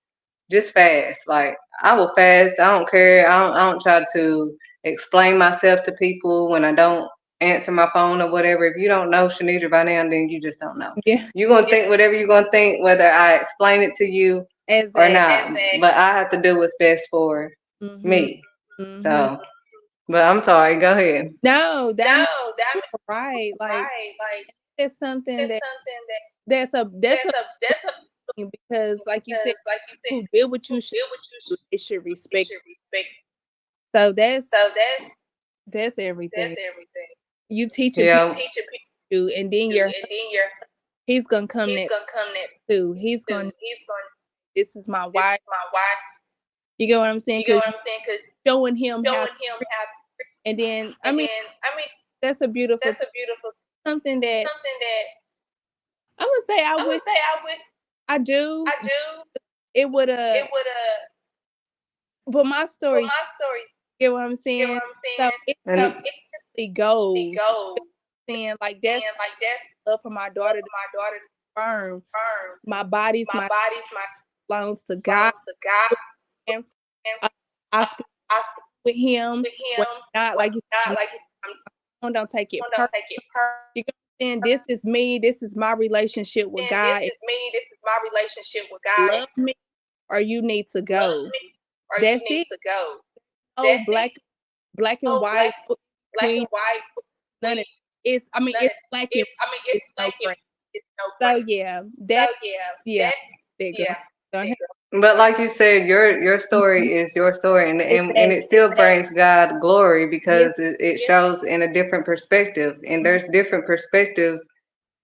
just fast. Like I will fast. I don't care. I don't try to explain myself to people when I don't answer my phone or whatever. If you don't know Shanidra by now, then you just don't know. Yeah. You're gonna think whatever you're gonna think, whether I explain it to you or not. But I have to do what's best for me. So, but I'm sorry. Go ahead. No, you're right. Like it's something that's a thing because, like you said, who did what you should do, it should respect. So that's everything. You teaching people to, and then he's gonna come next too. He's gonna. This is my wife. You get what I'm saying? Cause showing him how, and then I mean that's a beautiful something that I would say I do. It would but my story. You get what I'm saying? So it really goes. Saying like that's love for my daughter to firm. My body's my belongs to God. And I speak with Him. Not like you said, don't take it personal. You know what I'm saying? This is me. This is my relationship with God. Love me, or you need to go. That's it. Oh, black and white. Queen, none of it's. I mean, it's black and it's no gray. So yeah, there you go. But like you said, your story is your story, and it still brings God glory because it shows in a different perspective, and there's different perspectives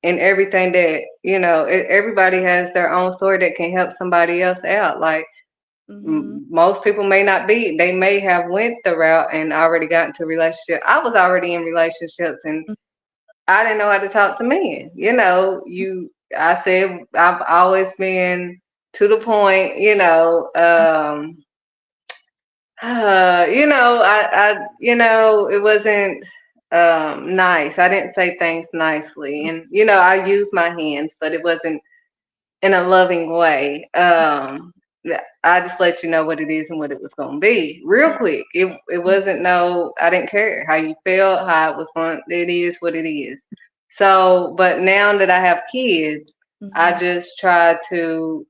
in everything that everybody has their own story that can help somebody else out. Like most people may not be, they may have went the route and already got into a relationship. I was already in relationships, and I didn't know how to talk to men. I said I've always been to the point, it wasn't nice. I didn't say things nicely, and I used my hands, but it wasn't in a loving way. I just let you know what it is and what it was gonna be real quick. It wasn't no, I didn't care how you felt, how it was going. It is what it is. So, but now that I have kids, I Mhm. just try to,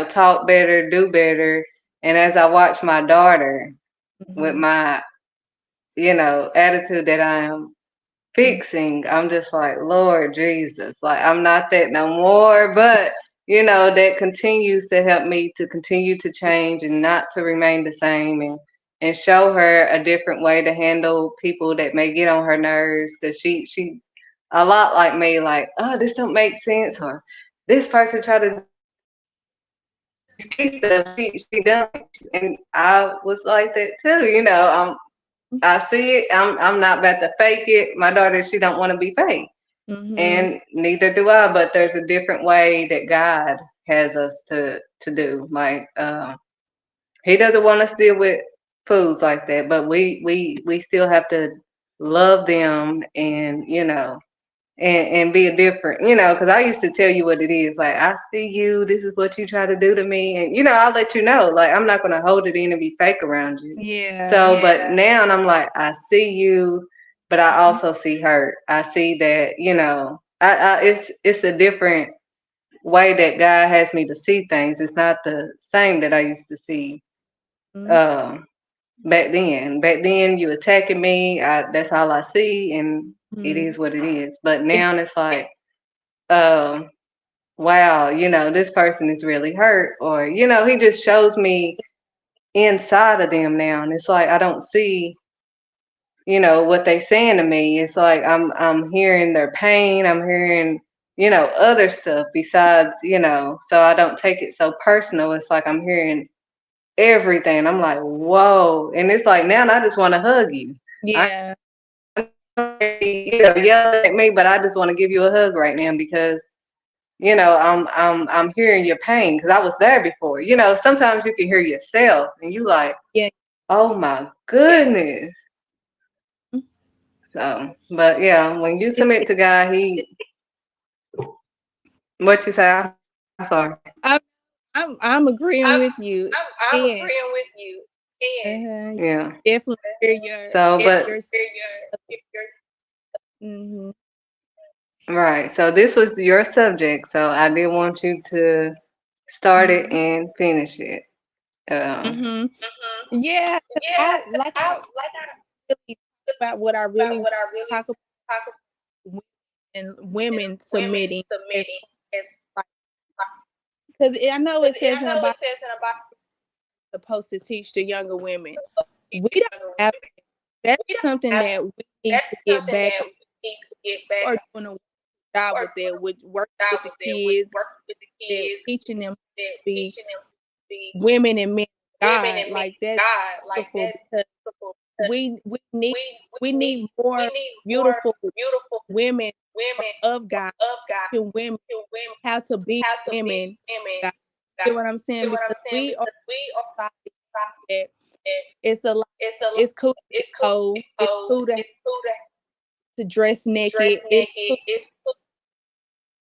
talk better, do better. And as I watch my daughter with Mhm. my, attitude that I am Mhm. fixing, I'm just like, Lord Jesus, like I'm not that no more. But that continues to help me to continue to change and not to remain the same, and show her a different way to handle people that may get on her nerves, because she's a lot like me, like, oh, this don't make sense, or this person tried to do this, or when she sees stuff, she done it. And I was like that too, I see it. I'm not about to fake it. My daughter, she don't want to be fake, Mhm. and neither do I. But there's a different way that God has us to do. Like, He doesn't want us to deal with foods like that, but we still have to love them, and and be a different, because I used to tell you what it is. Like, I see you. This is what you try to do to me, and I'll let you know. Like, I'm not gonna hold it in and be fake around you. Yeah. So, but now I'm like, I see you, but I also see hurt. I see that, it's a different way that God has me to see things. It's not the same that I used to see Mhm. um back then. Back then, you attacking me. That's all I see, and it Mhm. is what it is. But It's now it's like, um, wow, this person is really hurt, or he just shows me inside of them now, and it's like I don't see, what they saying to me. It's like I'm hearing their pain. I'm hearing, other stuff besides, so I don't take it so personal. It's like I'm hearing everything. I'm like, whoa. And it's like now I just want to hug you. I yeah. yelling at me, but I just want to give you a hug right now, because I'm hearing your pain, because I was there before. Sometimes you can hear yourself and you like, Yeah. oh my goodness. So, but yeah, when you It, submit to God, what you say? I'm sorry. I'm I'm agreeing with you. I'm And agreeing with you. And yeah. definitely hear So, but your mhm. right. So this was your subject. So I did want you to start it Mhm. and finish it. Mhm. Mhm. Yeah, 'cause Yeah, I really talk about what I about really what I really talk about talk about and women women submitting as submitting, and because I know it because says I in the know Bible it says in the Bible supposed to teach the younger women. teach We the don't younger have women. that's We don't something have that we need That's to get something back that on we need to get back or doing a job or with that, with working job with the with it, with kids, working with the that kids, teaching them to that be teaching them to be women and men of women God. and men Like that's God, like beautiful that. because we need We we we need need more we need more beautiful beautiful women women of God, of God teaching women to women how to be how to be women. women. God, God, you know what I'm you saying? know what Because I'm saying? we are Because we are society society that that it's a lot. it's a It's cool to be it's cool to bold. be It's bold. cool It's cool to dress to dress naked. It's naked. cool It's cool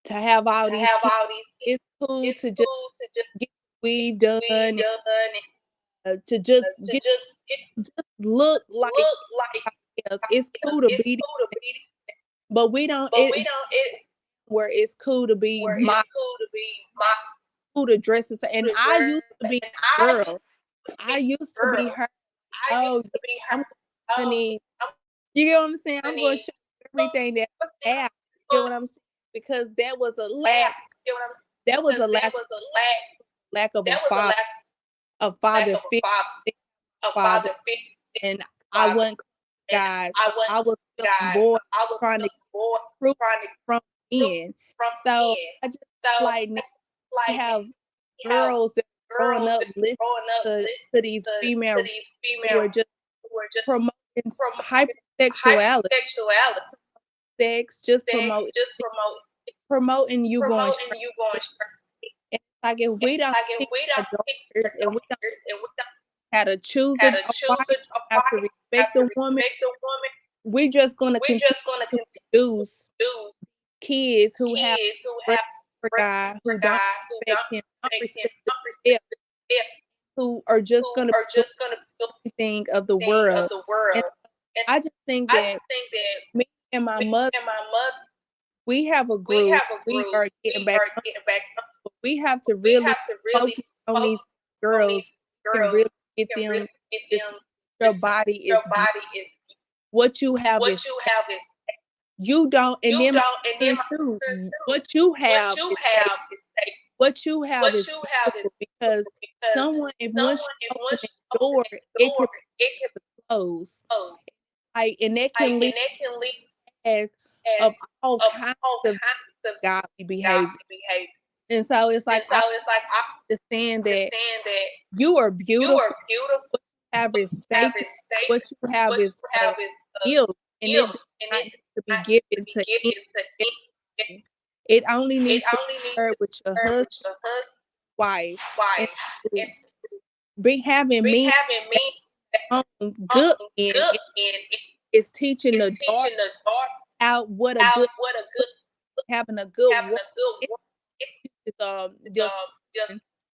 to have all to these have kids. all these kids. It's cool It's to just cool to just get weave done be and done and to just to get just get look like look like else. It's else. cool to It's be, cool to be, but we don't. but we don't. It Where it's cool to be where my it's cool to be my cool to dress and to I used dress, to be and I girl. I be used to be girl. her. I Oh, used yeah, to be I'm her. Oh, honey. I'm You get what I'm saying? I'm going to funny. show you everything that I have. You get what I'm saying? Because that was a Laugh. lack. You know what I'm saying? That was Because a there lack was a lack. of There was a lack father of figure, a father, father figure, and I father, wasn't and God, I so wasn't I was feeling God. bored, I was trying to feeling bored, prove trying to from prove in. from So in. I just So like now we like have you have girls that are growing girls up that listening growing up to these to female these who female are just who are just promoting promoting hypersexuality, hypersexuality, sex, just sex, just promoting you going promoting straight. you going straight. And like if we don't Like if teach we our don't teach the daughters and we don't daughters and we don't how to choose how to a choose wife, a how to wife, how respect to a woman, respect a woman, we're just gonna we're continue just gonna to continue produce to kids who have kids who reverence have for reverence God, for who don't God, who respect don't him, don't respect him, respect don't themselves, respect him, who are just gonna do anything of the world. And I just think that me and my mother, we have a group. We are getting back. We have to really focus on these girls and really get them. This, your body is what you have is you don't, and then my friends too. What you have is what you have is beautiful because someone, if once you open the door, it can close. Like, and that can lead as of all kinds of godly behavior. And so it's like I understand that you are beautiful. What you have is sacred. What you have is gift, and it does not need to be given to anyone. It only needs to be shared with your husband, wife, and be having me good in is teaching the daughter out what a good having a good woman is just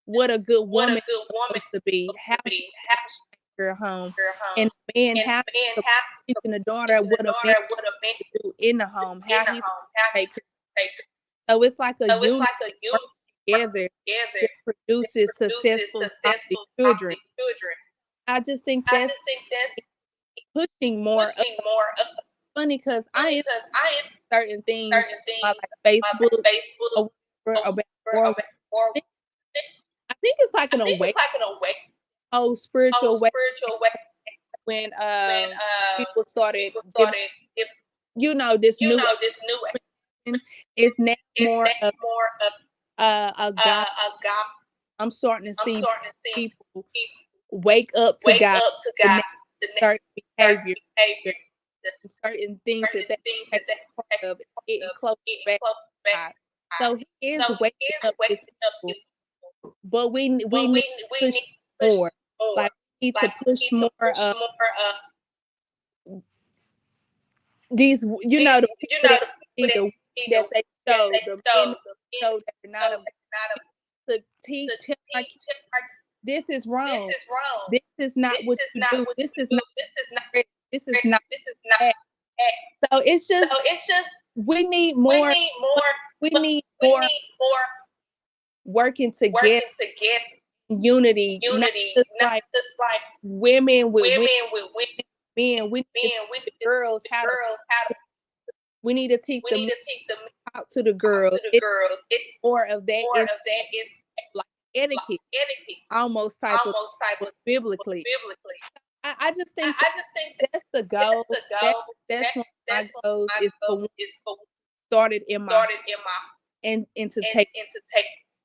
what a good woman is supposed to be, how she her home, and the man how teaching the daughter what a man to do in the home, how he's take care. So it's like a unit together that produces successful godly children. I just think that's pushing more up. Funny because I am certain things on like Facebook or whatever about more. I think it's like an awakening. Oh, spiritual awakening when people started giving, this new it's now more of a God. I'm starting to see people wake up to God, the certain behavior, certain things that they part of, getting close back to God. So He is waking up His people, but we need to push more. Like we need to push more these, the people that see the that they show, the men show that they're not to teach him like this is wrong. This is not what you do. This is not this is not that. So it's just we need more working together, unity, not just like women with men. We need to teach the girls how to we need to teach them how to the girls. It's more of that is like etiquette, almost type of biblically. I just think that's the goal. That's one of my goals is for started in my and to take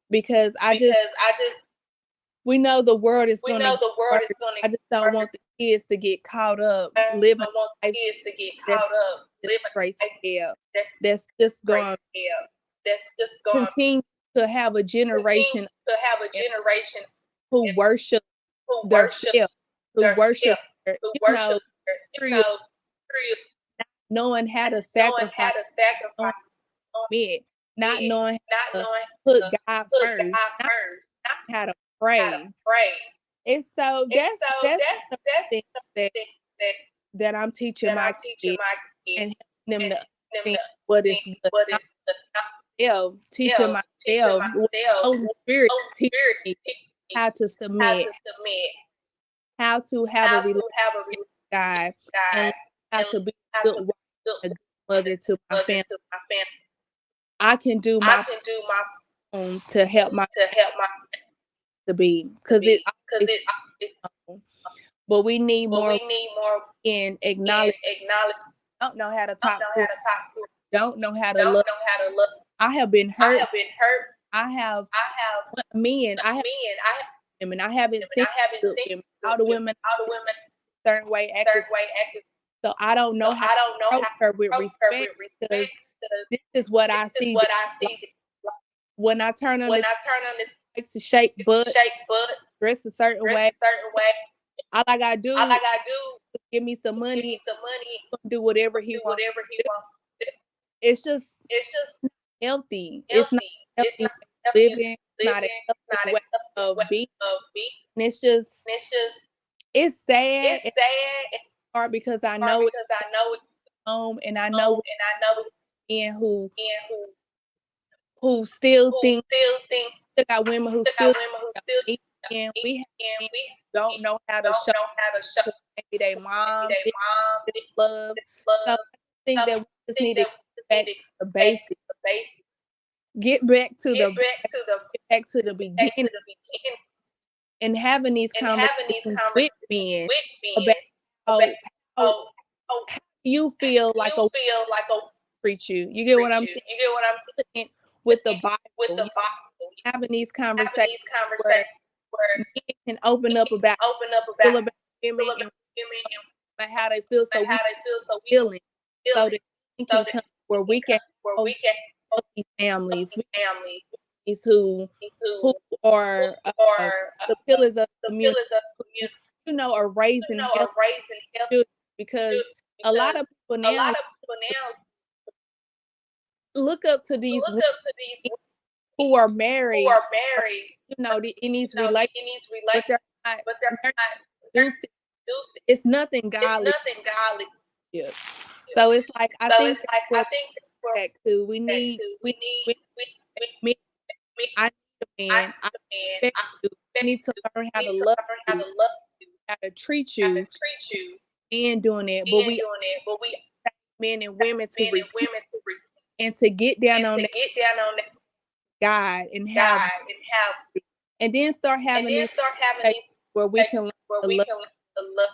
because I just we know the world is going to I just don't want the kids to get caught up living life that's straight to hell. That's just going to continue to have a generation who worship themselves, who worship their, through knowing how to sacrifice, not knowing how to put God first, not how to pray. It's so that's the thing that I'm teaching my kids and helping them to think what is myself, teaching myself, Holy Spirit teaching me how to submit, how to have a relationship with God, and how to be a good wife, a good mother to my family. I can do my own to help my to be because it's but we need more in acknowledge. Don't know how to talk. Don't know how to love. I have been hurt. I have men. I have women. I haven't seen women. All the women certain way acting. So I don't know how to approach her with respect because this is what I see. When I turn on the likes to shake butt, dress a certain way. All I gotta do is give me some money, do whatever he wants. It's just healthy. It's not healthy living, not a healthy way of being. And it's sad and hard because I know it's home, and I know men who still think, still got women who still think, and we have men who don't know how to show maybe their mom didn't love. So I think that we just need to get back to the basics, get back to the beginning, and having these conversations with men about how you feel like a treat you. You get what I'm saying? With the Bible, having these conversations where men can open up about feel about women and about how they feel, so we can healing, so that we can come where we can have healthy families, who are the pillars of the community, who, are raising healthy children, because a lot of people now look up to these women who are married, in these relationships, but they're not producing. It's nothing godly. Yeah. So it's like, I think that's what we're back to. We need men. I need a man. I expect you. I need to learn how to love you, how to treat you, and doing it. But we men and women to repent and to get down on that God and have, and then start having these where we can learn to love,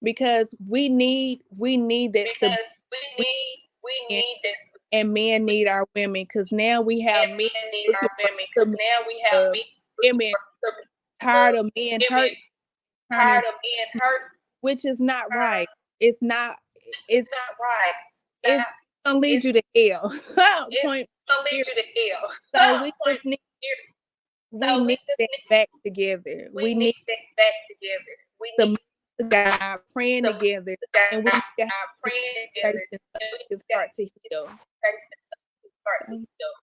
because we need that stability, and men need our women, because now we have men looking for women tired of men hurt, which is not right. It's not. It's gonna lead you to hell. Point. So we just need. We need that back together. We need to meet the God, praying together, and we need to have conversations so we can start to heal.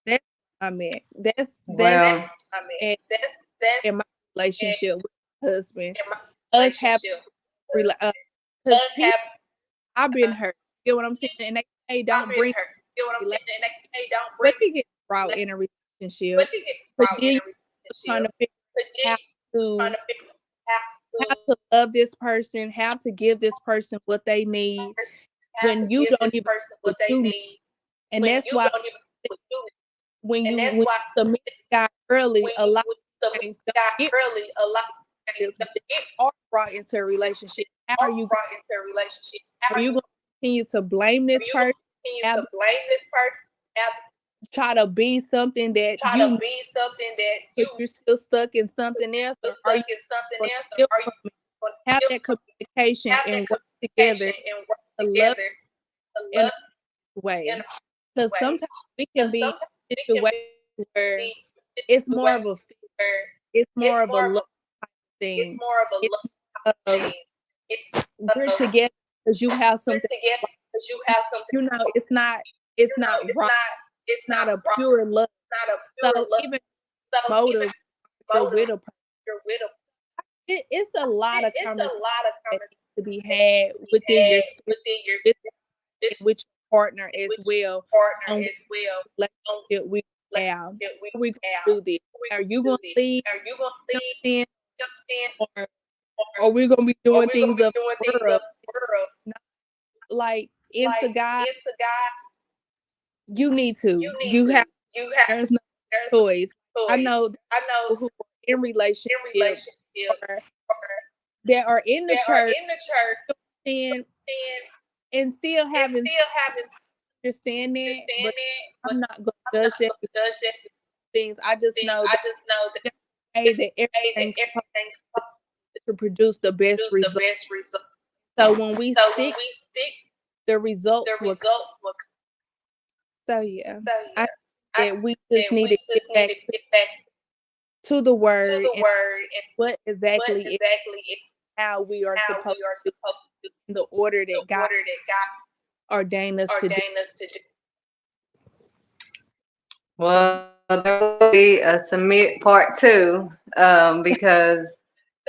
That's what I meant. That's Well, in my relationship with my husband. Us have because I've been hurt. You know what I'm saying? And they say don't bring what you get brought in a relationship, but then you're trying to figure out how to love this person, how to give this person what they need when you don't even know what you need. And that's why when you submit to God early, a lot of things don't get are brought into a relationship. How are you going to continue to blame this person? Try to be something that you're still stuck in something else, or are you going to heal from it? Have that communication and work together to love in a way. Because sometimes we can be in situations where it's more of a love thing. It's we're together because you have something. It's not right. It's not a pure love. So even motive, you're with a person. It's a lot of conversations that need to be had within your with your partner as well on what relationship we have. How are we going to do this? Are you going to leave something, or are we going to be doing things of the world? Like into God, you need to. You have. There's no choice. I know people who are in relationships or that are in the church and still having understand that, but I'm not going to judge that things. I just know that everything's supposed to produce the best result. So when we stick, the results will come. So yeah, I think that we just need to get back to the word and what exactly is how we are supposed to do in the order that God ordained us to do. well, that be a submit part two, because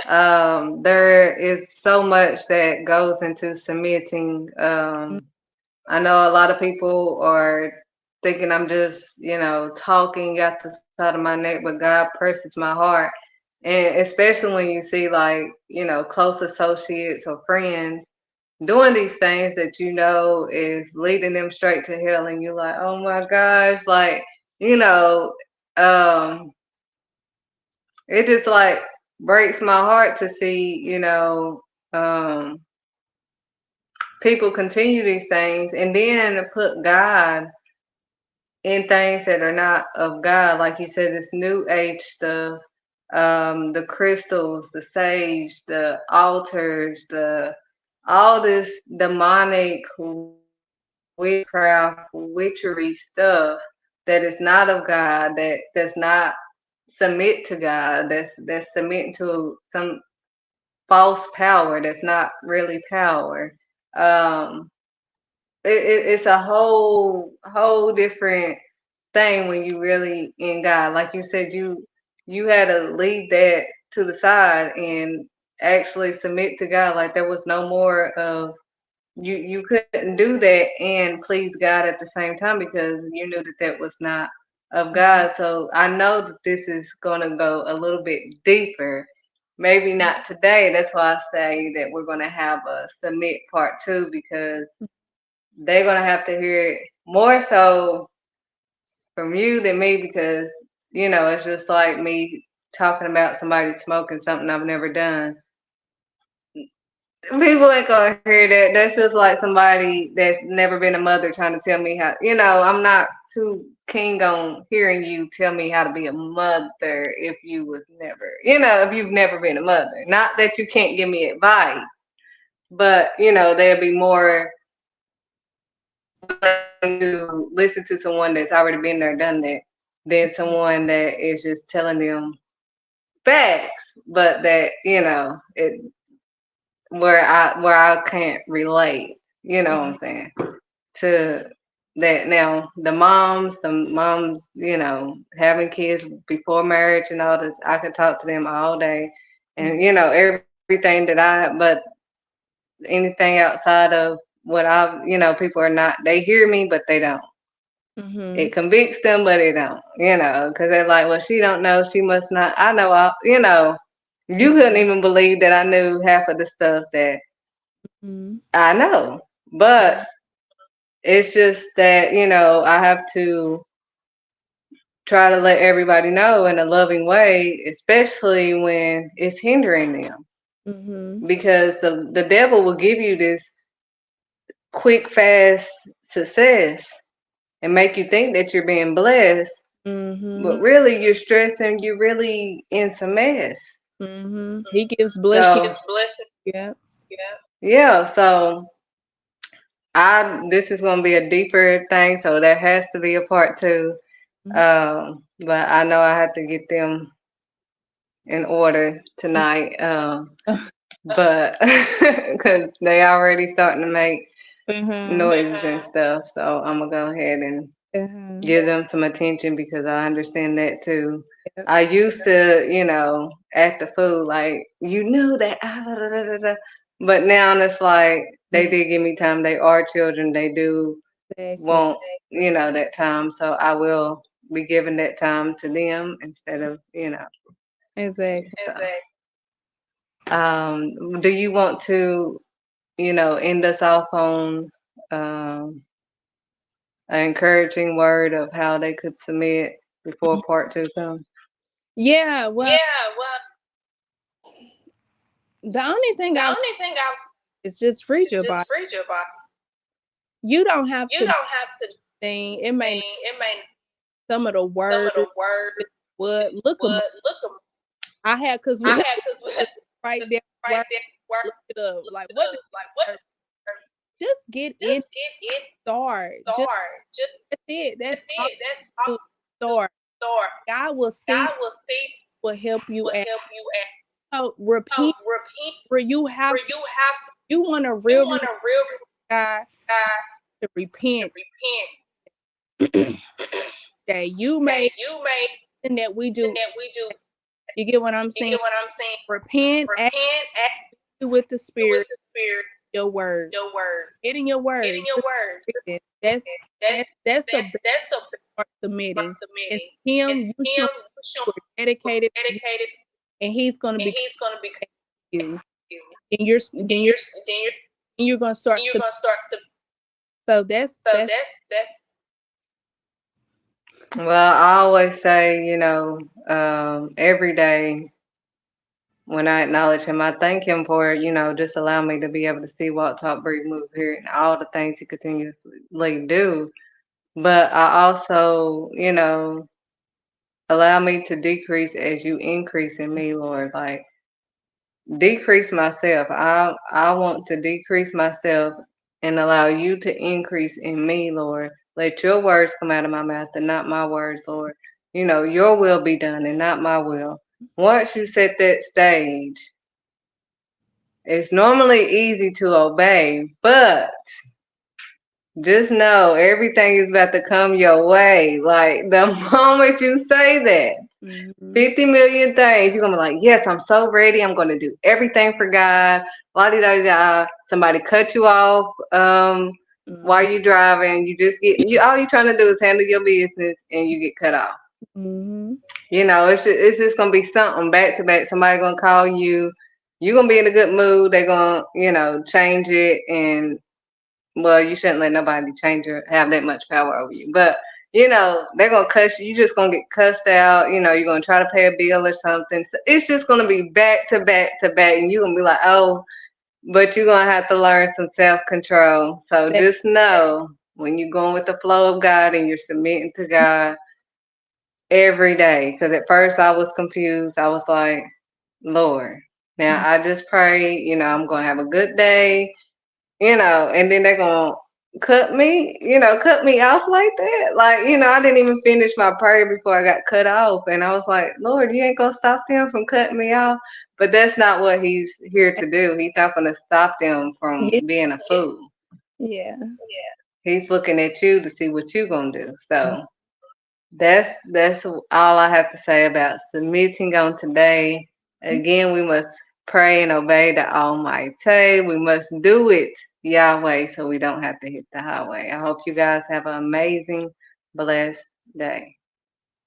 there is so much that goes into submitting. I know a lot of people are thinking I'm just, talking out the side of my neck, but God purses my heart. And especially when you see like, close associates or friends doing these things that you know is leading them straight to hell, and you're like, oh my gosh, like, you know, um, it just like breaks my heart to see, um, people continue these things and then put God in things that are not of God. Like you said, this new age stuff, the crystals, the sage, the altars, the all this demonic witchcraft, witchery stuff that is not of God, that does not submit to God, that's submitting to some false power that's not really power. Um, it's a whole different thing when you really in God. Like you said, you had to leave that to the side and actually submit to God. Like there was no more of you couldn't do that and please God at the same time because you knew that that was not of God. So I know that this is gonna go a little bit deeper. Maybe not today. That's why I say that we're gonna have a submit part two because they're gonna have to hear it more so from you than me because it's just like me talking about somebody smoking something I've never done. People ain't gonna hear that. That's just like somebody that's never been a mother trying to tell me how. I'm not too keen on hearing you tell me how to be a mother if you was never, if you've never been a mother. Not that you can't give me advice, but there'll be more to listen to someone that's already been there, done that, than someone that is just telling them facts, but that it where I can't relate. You know what I'm saying? To that now the moms, having kids before marriage and all this, I could talk to them all day, and everything that but anything outside of what people are not. They hear me, but they don't. Mm-hmm. It convicts them, but it don't. Because they're like, well, she don't know. She must not. I know. You couldn't even believe that I knew half of the stuff that I know, but it's just that I have to try to let everybody know in a loving way, especially when it's hindering them, because the devil will give you this quick, fast success and make you think that you're being blessed, but really you're stressing. You're really in some mess. He gives blessings. Yeah. Yeah. So this is gonna be a deeper thing, so there has to be a part two. But I know I have to get them in order tonight. But because they already starting to make noises and stuff, so I'm gonna go ahead and give them some attention because I understand that too. I used to, act a fool, like you knew that, but now it's like they did give me time. They are children. They do want, that time. So I will be giving that time to them instead of, Exactly. So, do you want to, end us off on an encouraging word of how they could submit before part two comes? Yeah. Well, the only thing I is just read your Bible. You don't have to think. It may some of the words. What look them. I had because we right there. Look it up. Like what? Just get in. Start. Just that's it. That's all. You start. God will see. Will help you. And so repeat. Where you have to. You want a real God to repent that you made something that we do. that we do. You get what I'm You saying? get what I'm saying? Repent, act Repent, act with the with Spirit, the Spirit, your word. your word. Get in your word. Get in your word. That's That's the that's the part submitting. It's submitting. Him. You show Him show dedicated, dedicated, and He's going to and be He's gonna be you. you. And you're Then you're going to start. you're gonna start to. So that's That's Well, I always say, every day when I acknowledge him, I thank him for, just allowing me to be able to see, walk, talk, breathe, move here, and all the things he continuously do. But I also, allow me to decrease as you increase in me, Lord. Like, decrease myself. I want to decrease myself and allow you to increase in me, Lord. Let your words come out of my mouth and not my words, Lord. Your will be done and not my will. Once you set that stage, it's normally easy to obey, but just know everything is about to come your way. Like the moment you say that, 50 million things, you're gonna be like, yes, I'm so ready. I'm gonna do everything for God. La di da da. Somebody cut you off while you're driving. You just all you're trying to do is handle your business and you get cut off. It's just gonna be something back to back. Somebody gonna call you. You're gonna be in a good mood. They're gonna, change it, and well, you shouldn't let nobody change or have that much power over you. But they're gonna cuss you. You're just gonna get cussed out. You're gonna try to pay a bill or something. So it's just gonna be back to back to back, and you're gonna be like, oh, but you're gonna have to learn some self-control. So just know when you're going with the flow of God and you're submitting to God every day. Because at first I was confused. I was like, Lord, now I just pray, I'm gonna have a good day, and then they're gonna cut me off like that. Like, I didn't even finish my prayer before I got cut off. And I was like, Lord, you ain't gonna stop them from cutting me off. But that's not what he's here to do. He's not gonna stop them from being a fool. Yeah. He's looking at you to see what you're gonna do. So that's all I have to say about submitting on today. Again, we must pray and obey the Almighty. We must do it Yahweh so we don't have to hit the highway. I hope you guys have an amazing, blessed day.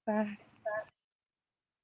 Bye.